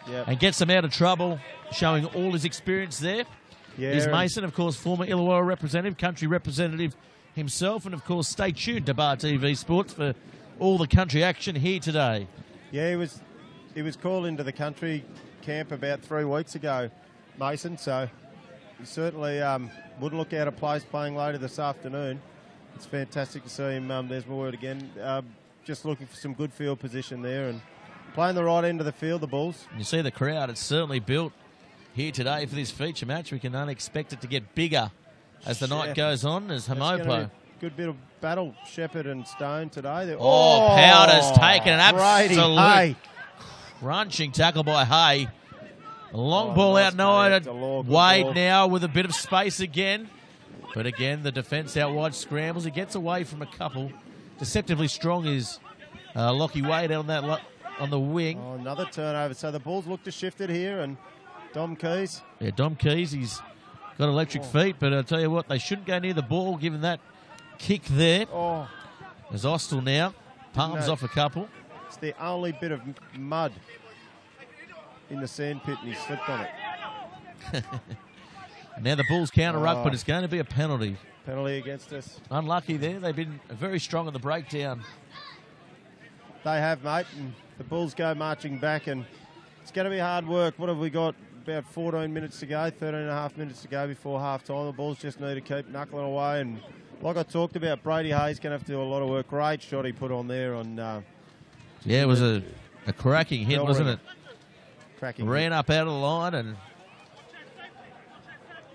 [SPEAKER 2] Yep.
[SPEAKER 1] And gets them out of trouble, showing all his experience there.
[SPEAKER 2] Yeah,
[SPEAKER 1] is Mason, of course, former Illawarra representative, country representative himself, and of course stay tuned to Bar TV Sports for all the country action here today.
[SPEAKER 2] Yeah, he was called into the country camp about 3 weeks ago, Mason, so he certainly wouldn't look out of place playing later this afternoon. It's fantastic to see him, there's my word again, just looking for some good field position there and playing the right end of the field, the Bulls.
[SPEAKER 1] You see the crowd, it's certainly built here today for this feature match. We can only expect it to get bigger as the night goes on, as Hamopo.
[SPEAKER 2] Good bit of battle, Shepherd and Stone today.
[SPEAKER 1] Powder's taken an absolute crunching tackle by Hay. A long ball out night. Wade now with a bit of space again. But again, the defence out wide scrambles. He gets away from a couple. Deceptively strong is Lockie Wade out on that on the wing.
[SPEAKER 2] Oh, another turnover. So the Bulls look to shift it here, and Dom Keys.
[SPEAKER 1] Yeah, Dom Keys, he's got electric feet, but I'll tell you what, they shouldn't go near the ball given that kick there.
[SPEAKER 2] Oh.
[SPEAKER 1] There's Austell now. Palms off a couple.
[SPEAKER 2] It's the only bit of mud in the sandpit, and he slipped on it.
[SPEAKER 1] Now the Bulls counter-ruck, but it's going to be a penalty.
[SPEAKER 2] Penalty against us.
[SPEAKER 1] Unlucky there. They've been very strong on the breakdown.
[SPEAKER 2] They have, mate. And the Bulls go marching back, and it's going to be hard work. What have we got? about 14 minutes to go, 13 and a half minutes to go before half-time. The Bulls just need to keep knuckling away. And like I talked about, Brady Hayes going to have to do a lot of work. Great shot he put on there.
[SPEAKER 1] Yeah, it was a cracking hit, wasn't it?
[SPEAKER 2] Cracking
[SPEAKER 1] Ran
[SPEAKER 2] hit.
[SPEAKER 1] up out of the line. And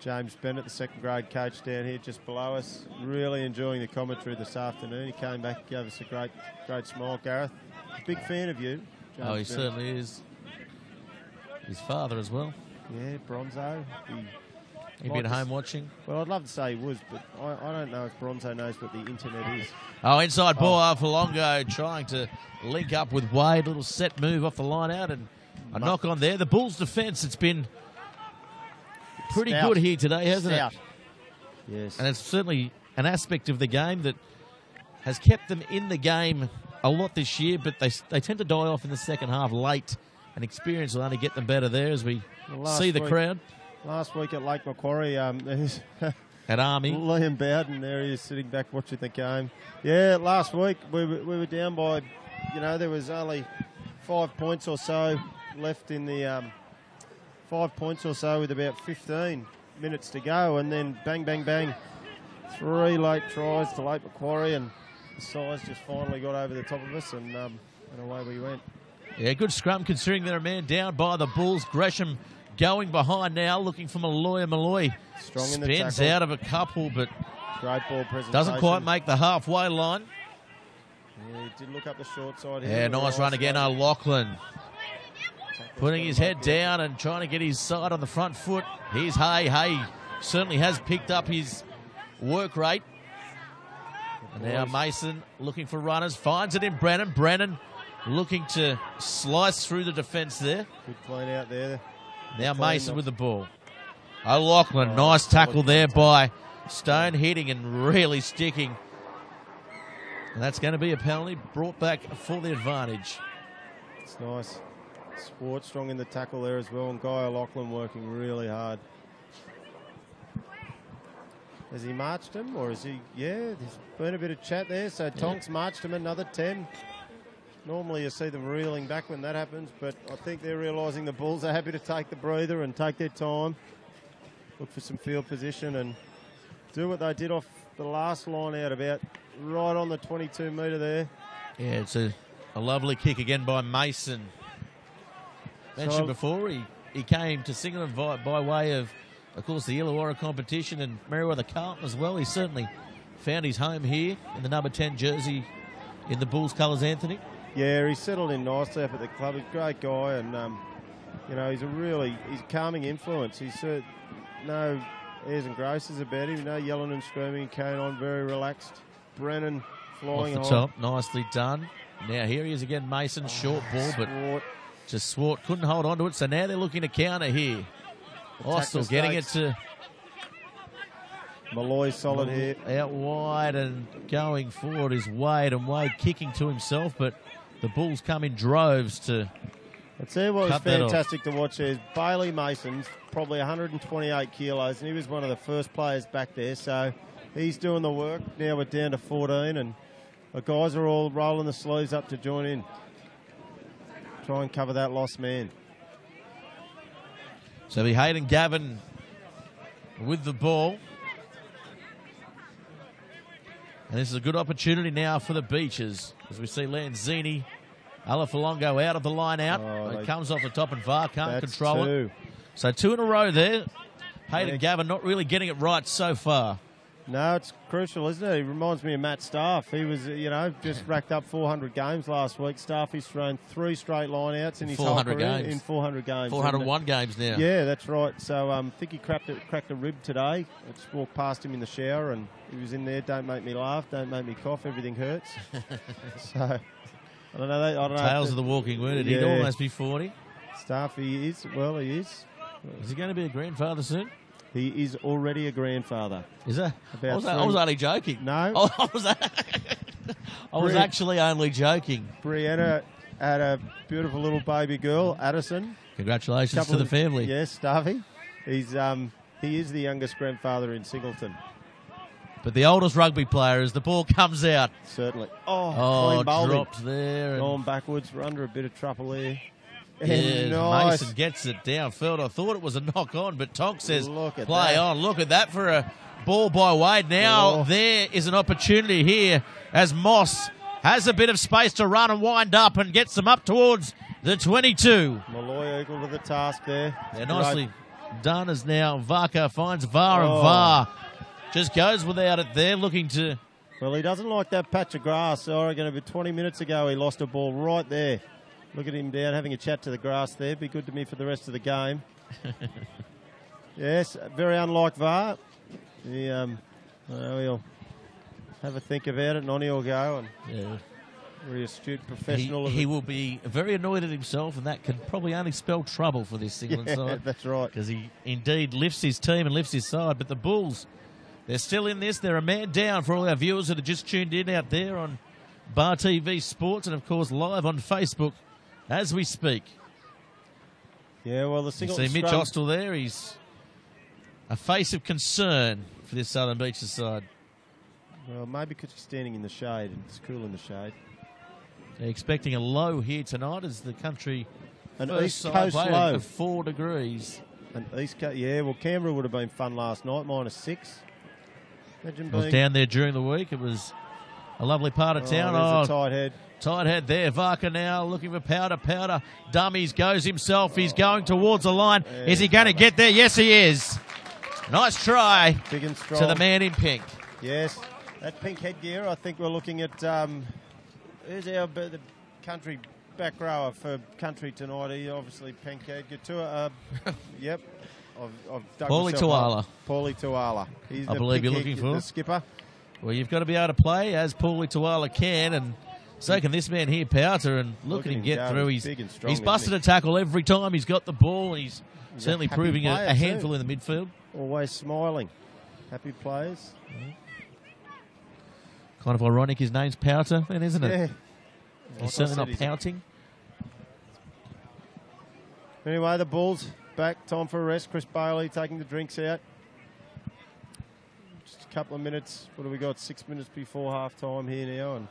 [SPEAKER 2] James Bennett, the second grade coach down here just below us, really enjoying the commentary this afternoon. He came back, gave us a great smile. Gareth, big fan of you. James
[SPEAKER 1] he
[SPEAKER 2] Bennett.
[SPEAKER 1] certainly is. His father as well.
[SPEAKER 2] Yeah, Bronzo.
[SPEAKER 1] He'd been home watching.
[SPEAKER 2] Well, I'd love to say he was, but I don't know if Bronzo knows what the internet is.
[SPEAKER 1] Oh, inside ball for Longo, trying to link up with Wade. Little set move off the line out and a knock on there. The Bulls' defence, it's been pretty good here today, hasn't it?
[SPEAKER 2] Yes.
[SPEAKER 1] And it's certainly an aspect of the game that has kept them in the game a lot this year, but they tend to die off in the second half late, and experience will only get them better there as we see the crowd.
[SPEAKER 2] Last week at Lake Macquarie, there's
[SPEAKER 1] at Army.
[SPEAKER 2] Liam Bowden there, he is sitting back watching the game. Yeah, last week we were down by, there was only 5 points or so left in the 5 points or so with about 15 minutes to go, and then bang, bang, bang, 3 late tries to Lake Macquarie, and the size just finally got over the top of us, and away we went.
[SPEAKER 1] Yeah, good scrum considering they're a man down by the Bulls. Gresham going behind now, looking for Malloy. Malloy
[SPEAKER 2] strong in the
[SPEAKER 1] spins
[SPEAKER 2] tackle.
[SPEAKER 1] out of a couple, but
[SPEAKER 2] great ball presentation.
[SPEAKER 1] Doesn't quite make the halfway line.
[SPEAKER 2] Yeah, he did look up the short side here.
[SPEAKER 1] Yeah, nice run again, O'Loughlin. Putting his head down and trying to get his side on the front foot. Here's Hay. Hay certainly has picked up his work rate. And now Mason looking for runners. Finds it in Brennan. Brennan looking to slice through the defence there.
[SPEAKER 2] Good clean out there.
[SPEAKER 1] Now Mason with the ball. O'Loughlin, nice tackle there by Stone, hitting and really sticking. And that's going to be a penalty brought back for the advantage.
[SPEAKER 2] It's nice. Swart strong in the tackle there as well, and Guy O'Loughlin working really hard. Has he marched him, or is he? Yeah, there's been a bit of chat there. So Tonks marched him another 10. Normally you see them reeling back when that happens, but I think they're realising the Bulls are happy to take the breather and take their time, look for some field position and do what they did off the last line out, about right on the 22 metre there. Yeah,
[SPEAKER 1] it's a lovely kick again by Mason. Mentioned before, he came to Singleton by way of course, the Illawarra competition and Merriweather Carlton as well. He certainly found his home here in the number 10 jersey in the Bulls colours, Anthony.
[SPEAKER 2] Yeah, he's settled in nicely up at the club. He's a great guy, and he's a calming influence. He's no airs and graces about him, no yelling and screaming, carrying on, very relaxed. Brennan flying
[SPEAKER 1] off the top, nicely done. Now here he is again, Mason, short ball, but just Swart couldn't hold on to it. So now they're looking to counter here. Still getting it to
[SPEAKER 2] Malloy, solid here.
[SPEAKER 1] Out wide and going forward is Wade, and Wade kicking to himself, but the Bulls come in droves to.
[SPEAKER 2] I'll tell you what was fantastic to watch is Bailey Mason's probably 128 kilos, and he was one of the first players back there, so he's doing the work. Now we're down to 14, and the guys are all rolling the sleeves up to join in. Try and cover that lost man.
[SPEAKER 1] So be Hayden Gavin with the ball. And this is a good opportunity now for the Beaches, as we see Lanzini, Alafalongo out of the line out. It comes off the top and VAR can't control it. So 2 in a row there. Hayden Gavin not really getting it right so far.
[SPEAKER 2] No, it's crucial, isn't it? He reminds me of Matt Staff. He was, just racked up 400 games last week. Staffy's thrown 3 straight line-outs in his whole career.
[SPEAKER 1] Games.
[SPEAKER 2] In 400 games.
[SPEAKER 1] 401 games now.
[SPEAKER 2] Yeah, that's right. So I think he cracked a rib today. I just walked past him in the shower and he was in there, don't make me laugh, don't make me cough, everything hurts. So, I don't know.
[SPEAKER 1] Tales of the walking wounded. He'd almost be 40.
[SPEAKER 2] Staffy is. Well, he is.
[SPEAKER 1] Is he going to be a grandfather soon?
[SPEAKER 2] He is already a grandfather.
[SPEAKER 1] Is that? I was only joking.
[SPEAKER 2] No.
[SPEAKER 1] I was actually only joking.
[SPEAKER 2] Brianna had a beautiful little baby girl, Addison.
[SPEAKER 1] Congratulations to the family.
[SPEAKER 2] Yes, Staffy. He is the youngest grandfather in Singleton.
[SPEAKER 1] But the oldest rugby player as the ball comes out.
[SPEAKER 2] Certainly. Clean bowling.
[SPEAKER 1] Dropped there.
[SPEAKER 2] Going backwards. We're under a bit of trouble there.
[SPEAKER 1] Yeah,
[SPEAKER 2] nice.
[SPEAKER 1] Mason gets it downfield. I thought it was a knock on, but Tonk says play
[SPEAKER 2] that.
[SPEAKER 1] on. Look at that for a ball by Wade. Now there is an opportunity here as Moss has a bit of space to run and wind up and gets them up towards the 22.
[SPEAKER 2] Malloy equal to the task there.
[SPEAKER 1] They're nicely done as now Varka finds VAR and VAR just goes without it there, looking to...
[SPEAKER 2] Well, he doesn't like that patch of grass. I reckon about 20 minutes ago he lost a ball right there. Look at him down, having a chat to the grass there. Be good to me for the rest of the game. Yes, very unlike VAR. He'll have a think about it, and on he'll go. And very astute professional.
[SPEAKER 1] He will be very annoyed at himself, and that can probably only spell trouble for this Singleton side.
[SPEAKER 2] That's right.
[SPEAKER 1] Because he indeed lifts his team and lifts his side. But the Bulls, they're still in this. They're a man down for all our viewers that have just tuned in out there on Bar TV Sports and, of course, live on Facebook as we speak.
[SPEAKER 2] Yeah, well, the Singleton
[SPEAKER 1] you see Mitch Austell there. He's a face of concern for this Southern Beaches side.
[SPEAKER 2] Well, maybe because he's standing in the shade and it's cool in the shade.
[SPEAKER 1] They're expecting a low here tonight as the country
[SPEAKER 2] an
[SPEAKER 1] first
[SPEAKER 2] East
[SPEAKER 1] side
[SPEAKER 2] Coast low
[SPEAKER 1] of 4 degrees.
[SPEAKER 2] An East Coast, yeah. Well, Canberra would have been fun last night, -6. Imagine
[SPEAKER 1] I was down there during the week. It was a lovely part of town.
[SPEAKER 2] There's a tight head.
[SPEAKER 1] Tight head there. Varka now looking for Powder. Powder dummies, goes himself. He's going towards the line. Is he going to get there? Yes, he is. Nice try.
[SPEAKER 2] Big and strong.
[SPEAKER 1] To the man in pink.
[SPEAKER 2] Yes. That pink headgear, I think we're looking at... who's the country back rower for country tonight? He obviously pink headgear too. Yep. I've dug
[SPEAKER 1] Paulie Tuala.
[SPEAKER 2] Paulie Tuala. He's
[SPEAKER 1] I believe you're looking for
[SPEAKER 2] the skipper.
[SPEAKER 1] Well, you've got to be able to play as Paulie Tuala can, and so can this man here, Powder, and look at him get through. He's
[SPEAKER 2] big and strong,
[SPEAKER 1] he's busted a tackle every time he's got the ball. He's certainly proving a handful
[SPEAKER 2] too.
[SPEAKER 1] in the midfield.
[SPEAKER 2] Always smiling. Happy players.
[SPEAKER 1] Kind of ironic his name's Powder then, isn't it?
[SPEAKER 2] Yeah.
[SPEAKER 1] He's certainly not pouting.
[SPEAKER 2] Anyway, the Bulls back. Time for a rest. Chris Bailey taking the drinks out. Just a couple of minutes. What do we got? 6 minutes before half time here now. And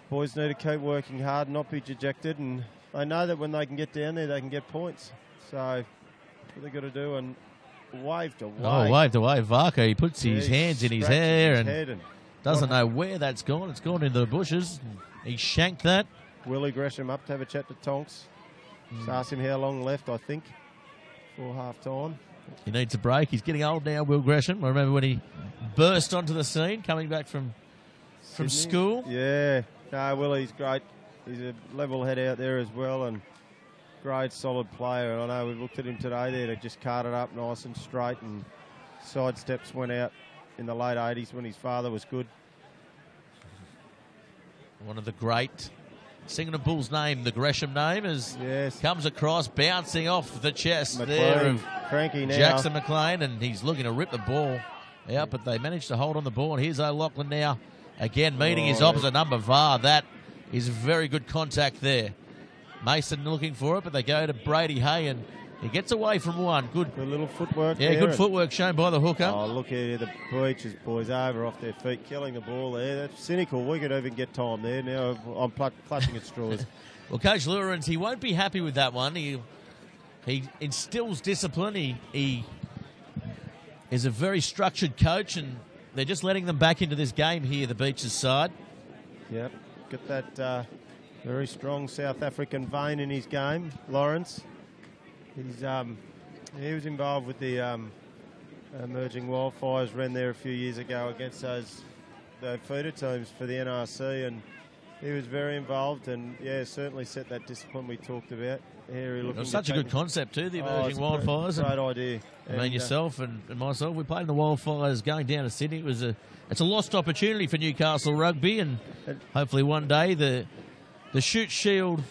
[SPEAKER 2] boys need to keep working hard, not be dejected. And they know that when they can get down there, they can get points. So what they've got to do, and waved away.
[SPEAKER 1] Oh, waved away. Varka, he puts his hands in his hair and doesn't know where that's gone. It's gone into the bushes. He shanked that.
[SPEAKER 2] Willie Gresham up to have a chat to Tonks. Just ask him how long left, I think, for half time.
[SPEAKER 1] He needs a break. He's getting old now, Will Gresham. I remember when he burst onto the scene coming back from school.
[SPEAKER 2] Yeah. No, Willie's great. He's a level head out there as well, and great, solid player. And I know we looked at him today there to just cart it up nice and straight, and side steps went out in the late 80s when his father was good. One
[SPEAKER 1] of the great Singleton Bulls name, the Gresham name, comes across, bouncing off the chest there of Jackson McLean, and he's looking to rip the ball out, but they managed to hold on the ball. And here's O'Loughlin now, again meeting his opposite number, VAR. That is very good contact there. Mason looking for it, but they go to Brady Hay, and he gets away from one. Good
[SPEAKER 2] little footwork.
[SPEAKER 1] Yeah, good footwork shown by the hooker.
[SPEAKER 2] Oh, look here, the Beaches boys over off their feet, killing the ball there. That's cynical. We could even get time there. Now I'm clutching at straws.
[SPEAKER 1] Well, Coach Lurens, he won't be happy with that one. He instills discipline. He is a very structured coach, and they're just letting them back into this game here, the Beaches side.
[SPEAKER 2] Yep, got that very strong South African vein in his game, Lawrence. He was involved with the emerging wildfires, ran there a few years ago against the feeder teams for the NRC, and he was very involved and, certainly set that discipline we talked about.
[SPEAKER 1] It was such a good concept too, the emerging wildfires.
[SPEAKER 2] Great idea.
[SPEAKER 1] I mean, yourself and myself, we played in the wildfires going down to Sydney. It's a lost opportunity for Newcastle rugby, and hopefully one day the Shoot Shield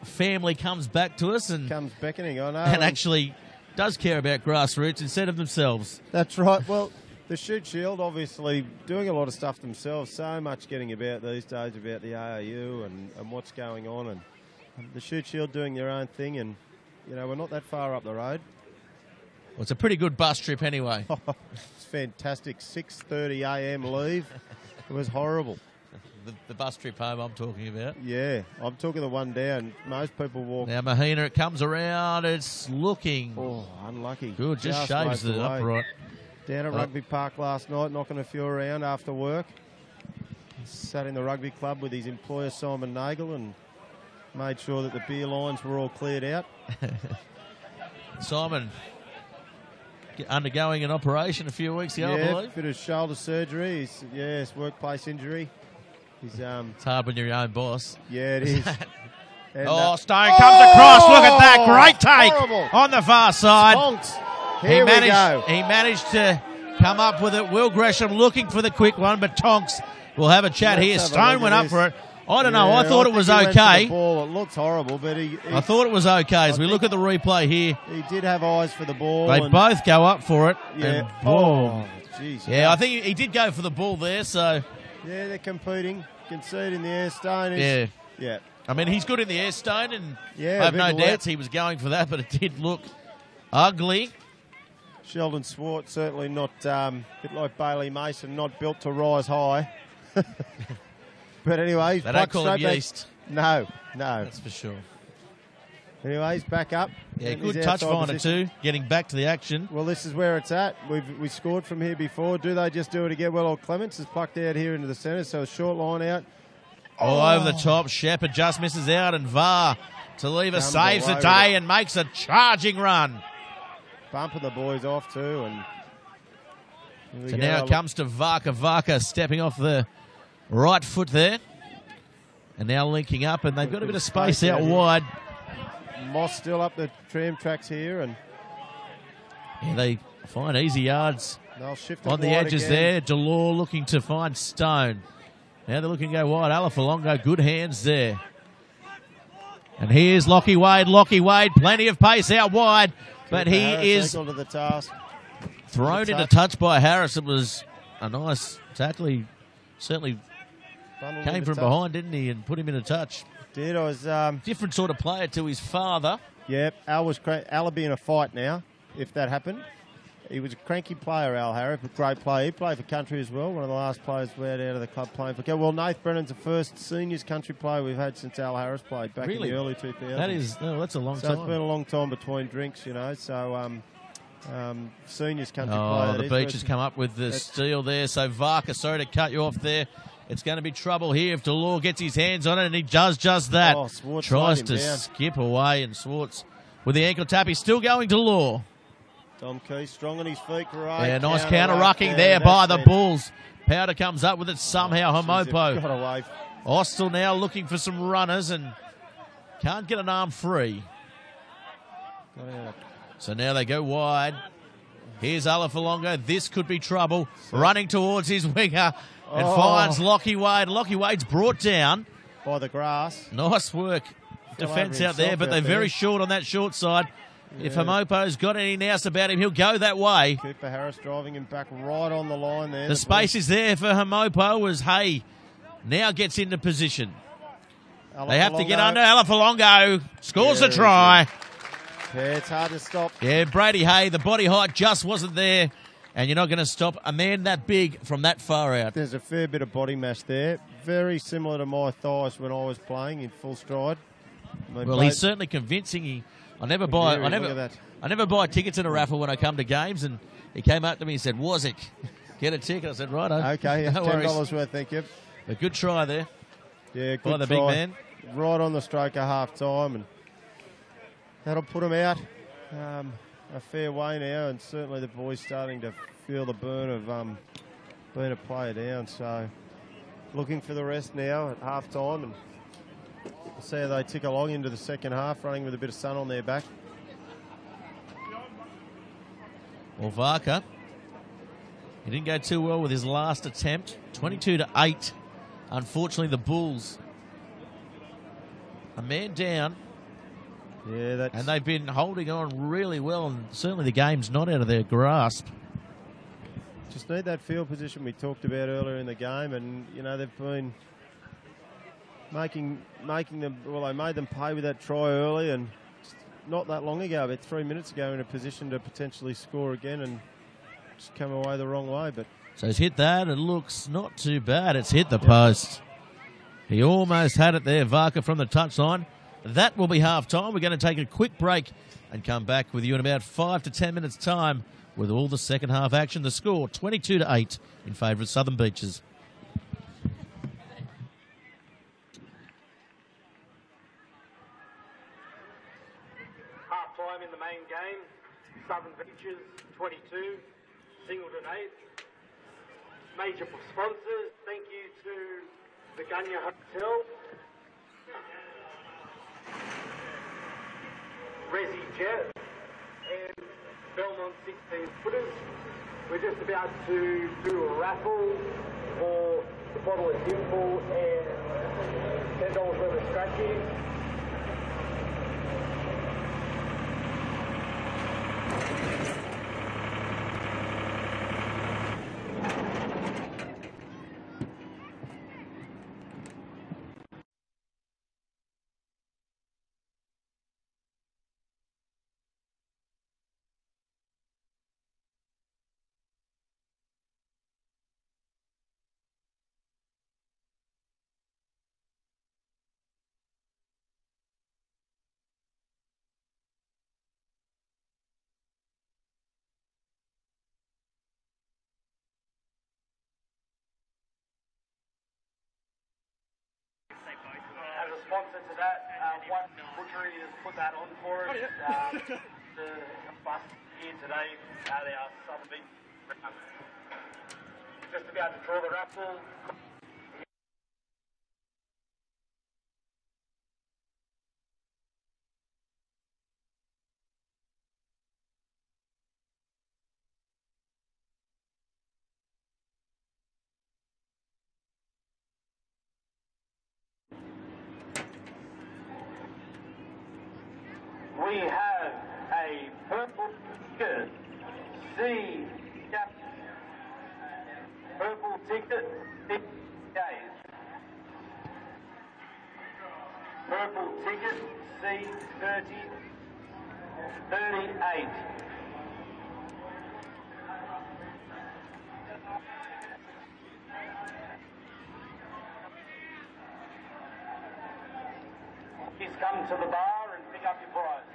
[SPEAKER 1] family comes back to us and
[SPEAKER 2] comes beckoning, I know,
[SPEAKER 1] and actually does care about grassroots instead of themselves.
[SPEAKER 2] That's right. Well, the Shoot Shield obviously doing a lot of stuff themselves. So much getting about these days about the ARU and what's going on, and the Shoot Shield doing their own thing, and we're not that far up the road.
[SPEAKER 1] Well, it's a pretty good bus trip anyway.
[SPEAKER 2] It's fantastic. 6:30 a.m. leave. It was horrible.
[SPEAKER 1] the bus trip home I'm talking about.
[SPEAKER 2] Yeah, I'm talking the one down. Most people walk.
[SPEAKER 1] Now Mahina, it comes around. It's looking.
[SPEAKER 2] Oh, unlucky.
[SPEAKER 1] Good, just shaves the upright.
[SPEAKER 2] Down at Rugby Park last night, knocking a few around after work. Sat in the rugby club with his employer Simon Nagel and made sure that the beer lines were all cleared out.
[SPEAKER 1] Simon undergoing an operation a few weeks ago, I believe.
[SPEAKER 2] Bit of shoulder surgery. His workplace injury.
[SPEAKER 1] It's hard when you're your own boss.
[SPEAKER 2] Yeah, it is.
[SPEAKER 1] And, Stone comes across. Look at that. Great take on the far side.
[SPEAKER 2] Stonks. Here we go.
[SPEAKER 1] He managed to come up with it. Will Gresham looking for the quick one, but Tonks will have a chat here. Stone went up for it. I don't know. I thought it was okay.
[SPEAKER 2] It looks horrible, but I
[SPEAKER 1] thought it was okay. As we look at the replay here,
[SPEAKER 2] he did have eyes for the ball.
[SPEAKER 1] They both go up for it.
[SPEAKER 2] Yeah.
[SPEAKER 1] Jeez. Yeah, I think he did go for the ball there. So
[SPEAKER 2] yeah, they're competing. Conceding the air. Stone. Yeah.
[SPEAKER 1] I mean, he's good in the air, Stone, and I have no doubts he was going for that, but it did look ugly.
[SPEAKER 2] Sheldon Swart certainly not a bit like Bailey Mason, not built to rise high. But anyway,
[SPEAKER 1] they don't call him yeast.
[SPEAKER 2] No,
[SPEAKER 1] that's for sure.
[SPEAKER 2] Anyway, he's back up.
[SPEAKER 1] Yeah, good touch finder too, getting back to the action.
[SPEAKER 2] Well, this is where it's at. We scored from here before. Do they just do it again? Well, Clements is plucked out here into the centre, so a short line out.
[SPEAKER 1] Over the top, Shepherd just misses out, and VAR to leave us saves the day and makes a charging run.
[SPEAKER 2] Bumping the boys off too, and
[SPEAKER 1] so now it comes to Varka. Varka stepping off the right foot there, and now linking up, and they've got a bit of space out wide.
[SPEAKER 2] Moss still up the tram tracks here, and
[SPEAKER 1] they find easy yards on the edges
[SPEAKER 2] again.
[SPEAKER 1] there. Delore looking to find Stone. Now they're looking to go wide. Alafalongo, good hands there. And here's Lockie Wade. Lockie Wade, plenty of pace out wide, but he is
[SPEAKER 2] to the task.
[SPEAKER 1] Thrown into touch by Harris. It was a nice tackle. He certainly came from behind, didn't he, and put him in a touch.
[SPEAKER 2] Did. I was
[SPEAKER 1] different sort of player to his father.
[SPEAKER 2] Yep, Al will be in a fight now if that happened. He was a cranky player, Al Harris, but great player. He played for country as well. One of the last players we had out of the club playing for. Well, Nath Brennan's the first seniors country player we've had since Al Harris played back in the early 2000s.
[SPEAKER 1] That's a long time.
[SPEAKER 2] So it's been a long time between drinks, you know. So seniors country player.
[SPEAKER 1] The Beach has come up with the steal there. So Varka, sorry to cut you off there. It's going to be trouble here if Delore gets his hands on it, and he does just that. Tries to skip away, and Swartz with the ankle tap. He's still going Delore.
[SPEAKER 2] Tom Key strong on his feet. Right.
[SPEAKER 1] Yeah, nice counter-rucking there by the Bulls. Powder comes up with it somehow. Homopo.
[SPEAKER 2] Got away.
[SPEAKER 1] Austell now looking for some runners and can't get an arm free. So now they go wide. Here's Alafalongo. This could be trouble. Running towards his winger and finds Lockie Wade. Lockie Wade's brought down
[SPEAKER 2] by the grass.
[SPEAKER 1] Nice work. Defence out there, but they're very short on that short side. Yeah. If Homopo's got any nous about him, he'll go that way.
[SPEAKER 2] Cooper Harris driving him back right on the line there.
[SPEAKER 1] The space is there for Homopo as Hay now gets into position. They have to get under. Alafalongo scores a try.
[SPEAKER 2] Yeah, it's hard to stop.
[SPEAKER 1] Yeah, Brady Hay, the body height just wasn't there, and you're not going to stop a man that big from that far out.
[SPEAKER 2] There's a fair bit of body mass there. Very similar to my thighs when I was playing in full stride.
[SPEAKER 1] He's certainly convincing. I never buy tickets in a raffle when I come to games, and he came up to me and said, "Wazik, get a ticket." I said, "Righto."
[SPEAKER 2] Okay,
[SPEAKER 1] no
[SPEAKER 2] $10 worth, thank you.
[SPEAKER 1] A good try there.
[SPEAKER 2] Yeah, good
[SPEAKER 1] by the
[SPEAKER 2] try.
[SPEAKER 1] big man.
[SPEAKER 2] Right on the stroke of half time, and that'll put him out a fair way now, and certainly the boys starting to feel the burn of being a player down. So looking for the rest now at half time, and we'll see how they tick along into the second half, running with a bit of sun on their back.
[SPEAKER 1] Well, Varka, he didn't go too well with his last attempt. 22-8. Unfortunately, the Bulls, a man down.
[SPEAKER 2] Yeah,
[SPEAKER 1] and they've been holding on really well, and certainly the game's not out of their grasp.
[SPEAKER 2] Just need that field position we talked about earlier in the game, and you know they've been making them. Well, they made them pay with that try early, and not that long ago, about 3 minutes ago, in a position to potentially score again, and just come away the wrong way. But
[SPEAKER 1] so he's hit that. It looks not too bad. It's hit the post. He almost had it there, Varka, from the touchline. That will be half-time. We're going to take a quick break and come back with you in about 5 to 10 minutes' time with all the second half action. The score, 22-8 in favour of Southern Beaches.
[SPEAKER 3] Half-time in the main game. Southern Beaches, 22. Singleton, 8. Major sponsors, thank you to the Gunya Hotel, Resi Jet, and Belmont 16 footers. We're just about to do a raffle for the bottle of Dimple and $10 worth of scratchies. As a sponsor to that, One Butchery has put that on for us. The bus here today, they are Southern Beach. Just about to draw the raffle. We have a purple ticket, C, purple ticket, 6 days. Purple ticket, C, 38. Please come to the bar and pick up your prize.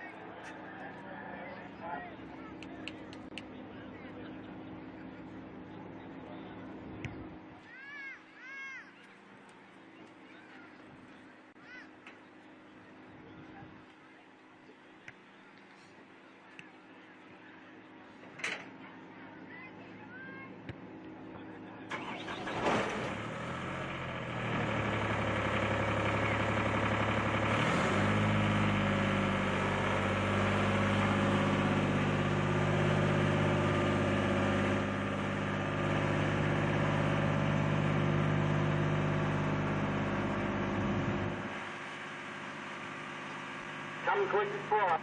[SPEAKER 3] Come collect your prize.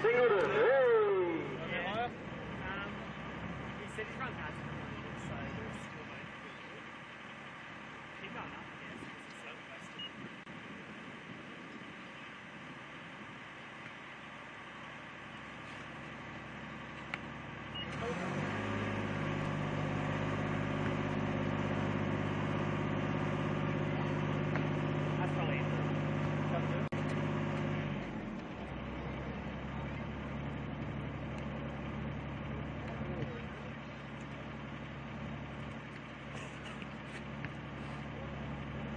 [SPEAKER 3] Singleton, hey!
[SPEAKER 4] Yeah. He said his front has it, so there's still no keep going up, I guess, because it's so western. That's probably it.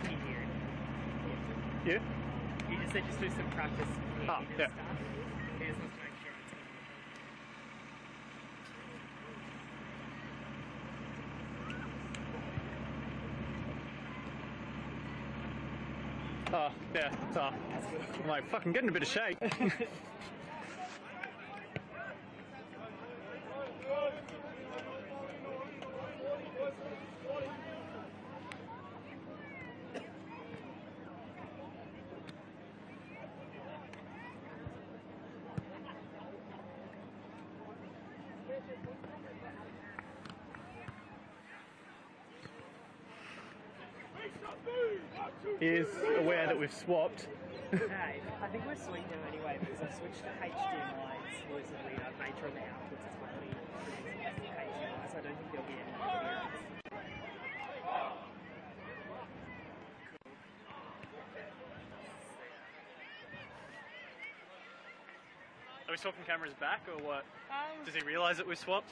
[SPEAKER 4] Can you hear it?
[SPEAKER 5] Yeah?
[SPEAKER 4] You just said just do some practice.
[SPEAKER 5] Oh, yeah.
[SPEAKER 4] Stuff. Yeah, just to make sure it's
[SPEAKER 5] Oh, yeah. So I'm like fucking getting a bit of shape. He is aware that we've swapped.
[SPEAKER 4] Hey, I think we're swinging him anyway because I've switched to HDMI exclusively. I've made sure the outputs are totally HDMI, so I don't think there'll be any interference.
[SPEAKER 5] we swapping cameras back or what? Does he realise that we swapped?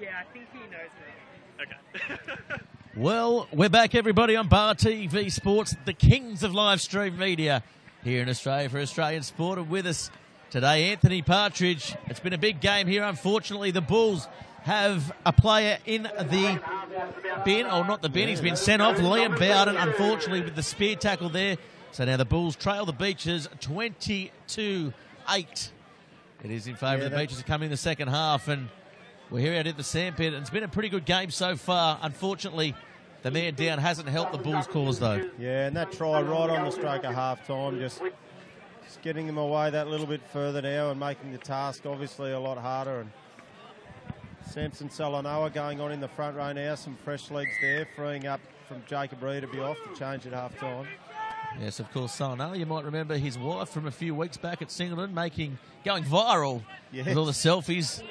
[SPEAKER 4] Yeah, I think he knows me.
[SPEAKER 5] Okay.
[SPEAKER 1] Well, we're back, everybody, on Bar TV Sports, the kings of live stream media here in Australia for Australian sport. And with us today, Anthony Partridge. It's been a big game here. Unfortunately, the Bulls have a player in the bin, or not the bin, he's been sent off. Liam Bowden, unfortunately, with the spear tackle there. So now the Bulls trail the Beaches 22-8. It is in favour of the Beaches to come in the second half, and we're here out at the sandpit. It's been a pretty good game so far. Unfortunately, the man down hasn't helped the Bulls' cause, though.
[SPEAKER 2] Yeah, and that try right on the stroke of half-time, just getting them away that little bit further now and making the task obviously a lot harder. And Samson Solanoa going on in the front row now, some fresh legs there, freeing up from Jacob Reid to be off to change at half-time.
[SPEAKER 1] Yes, of course, Solanoa. You might remember his wife from a few weeks back at Singleton going viral with all the selfies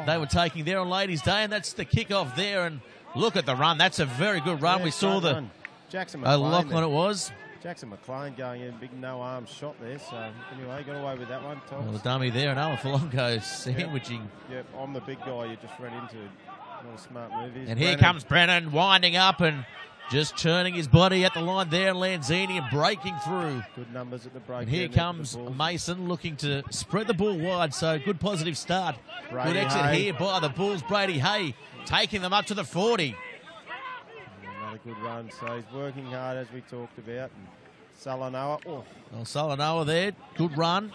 [SPEAKER 1] they were taking there on Ladies' Day, and that's the kick-off there. And look at the run. That's a very good run. We saw the
[SPEAKER 2] Jackson
[SPEAKER 1] lock on it was.
[SPEAKER 2] Jackson McLean going in, big no-arm shot there. So, anyway, got away with that one.
[SPEAKER 1] Well, the dummy there, and Owen Folongo sandwiching.
[SPEAKER 2] Yep, I'm the big guy you just ran into. Not a smart move.
[SPEAKER 1] And here comes Brennan winding up and just turning his body at the line there. Lanzini and breaking through.
[SPEAKER 2] Good numbers at the break.
[SPEAKER 1] And here comes Mason looking to spread the ball wide. So, good positive start. Good exit here by the Bulls. Brady Hay taking them up to the 40.
[SPEAKER 2] Another good run. So he's working hard as we talked about. And Solanoa.
[SPEAKER 1] Well, Solanoa there. Good run.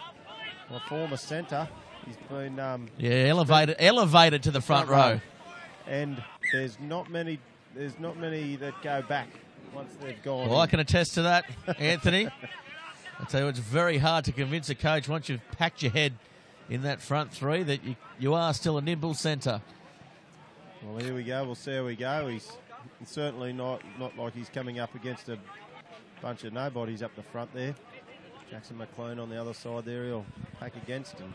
[SPEAKER 2] Well, former centre. He's been
[SPEAKER 1] elevated to the front row.
[SPEAKER 2] And there's not many that go back once they've gone.
[SPEAKER 1] Well, I can attest to that, Anthony. I tell you, it's very hard to convince a coach once you've packed your head in that front three that you are still a nimble centre.
[SPEAKER 2] Well, here we go. We'll see how we go. He's certainly not like he's coming up against a bunch of nobodies up the front there. Jackson McLean on the other side there. He'll pack against him.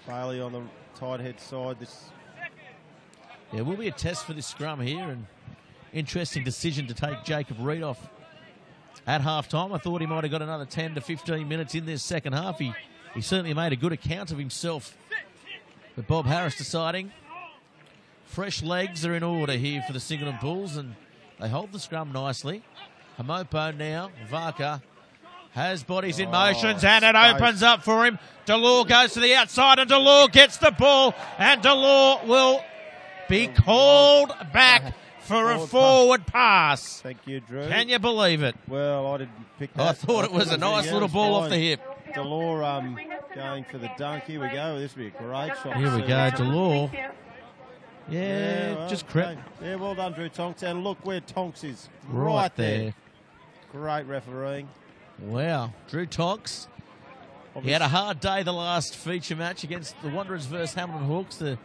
[SPEAKER 2] Bailey on the tight head side.
[SPEAKER 1] Yeah, will be a test for this scrum here, and interesting decision to take Jacob Reid off at half-time. I thought he might have got another 10 to 15 minutes in this second half. He certainly made a good account of himself. But Bob Harris deciding fresh legs are in order here for the Singleton Bulls, and they hold the scrum nicely. Hamopo now, Varka has bodies in motions, and it opens up for him. Delore goes to the outside, and Delore gets the ball, and Delore will be called back for a forward pass.
[SPEAKER 2] Thank you, Drew.
[SPEAKER 1] Can you believe it?
[SPEAKER 2] Well, I didn't pick that.
[SPEAKER 1] I thought it was a nice little ball off the hip.
[SPEAKER 2] Delore going for the dunk. Here we go. This will be a great shot.
[SPEAKER 1] Here we go, Delore. Just crept.
[SPEAKER 2] Okay. Yeah, well done, Drew Tonks. And look where Tonks is. Right there. Great refereeing.
[SPEAKER 1] Wow. Drew Tonks. He had a hard day the last feature match against the Wanderers versus Hamilton Hawks. The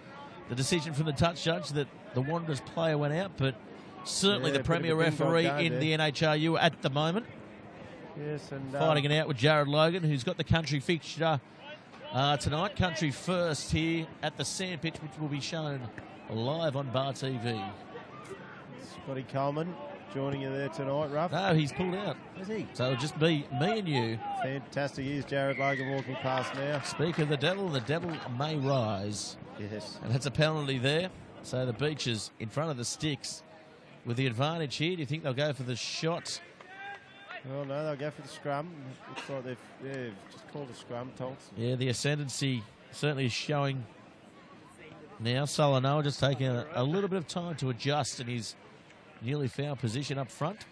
[SPEAKER 1] decision from the touch judge that the Wanderers player went out, but certainly the premier referee in the NHRU at the moment.
[SPEAKER 2] Yes, and
[SPEAKER 1] fighting it out with Jared Logan, who's got the country fixture tonight. Country first here at the Sandpit, which will be shown live on Bar TV.
[SPEAKER 2] Scotty Coleman joining you there tonight, Ruff.
[SPEAKER 1] No, he's pulled out.
[SPEAKER 2] Is he?
[SPEAKER 1] So it'll just be me and you.
[SPEAKER 2] Fantastic. Here's Jared Logan walking past now.
[SPEAKER 1] Speak of the devil may rise.
[SPEAKER 2] Yes.
[SPEAKER 1] And that's a penalty there. So the Beaches in front of the sticks with the advantage here. Do you think they'll go for the shot?
[SPEAKER 2] Well, no, they'll go for the scrum. Looks like they've just called a scrum, Tonks.
[SPEAKER 1] Yeah, the ascendancy certainly is showing now. Solanoa just taking a little bit of time to adjust in his nearly foul position up front.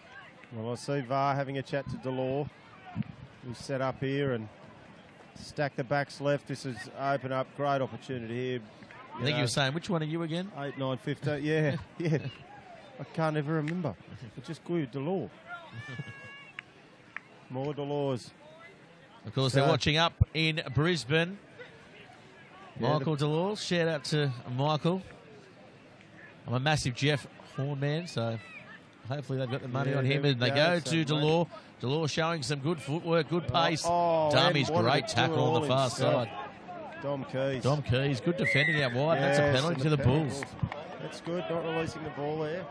[SPEAKER 2] Well, I see VAR having a chat to Delore, who's set up here and stack the backs left. This is open up, great opportunity here.
[SPEAKER 1] I think you were saying, which one are you again?
[SPEAKER 2] 8, 9, 15. Yeah. I can't ever remember. It's just good, Delore. More Delores.
[SPEAKER 1] Of course, they're watching up in Brisbane. Michael Delore, shout out to Michael. I'm a massive Jeff Horn man, so hopefully they've got the money on him. And they go to Delore. Delore showing some good footwork, good pace. Dummy's great tackle on the far side.
[SPEAKER 2] Dom Keys.
[SPEAKER 1] Dom Keys, good defending out wide. That's a penalty to the Bulls.
[SPEAKER 2] That's good, not releasing the ball there.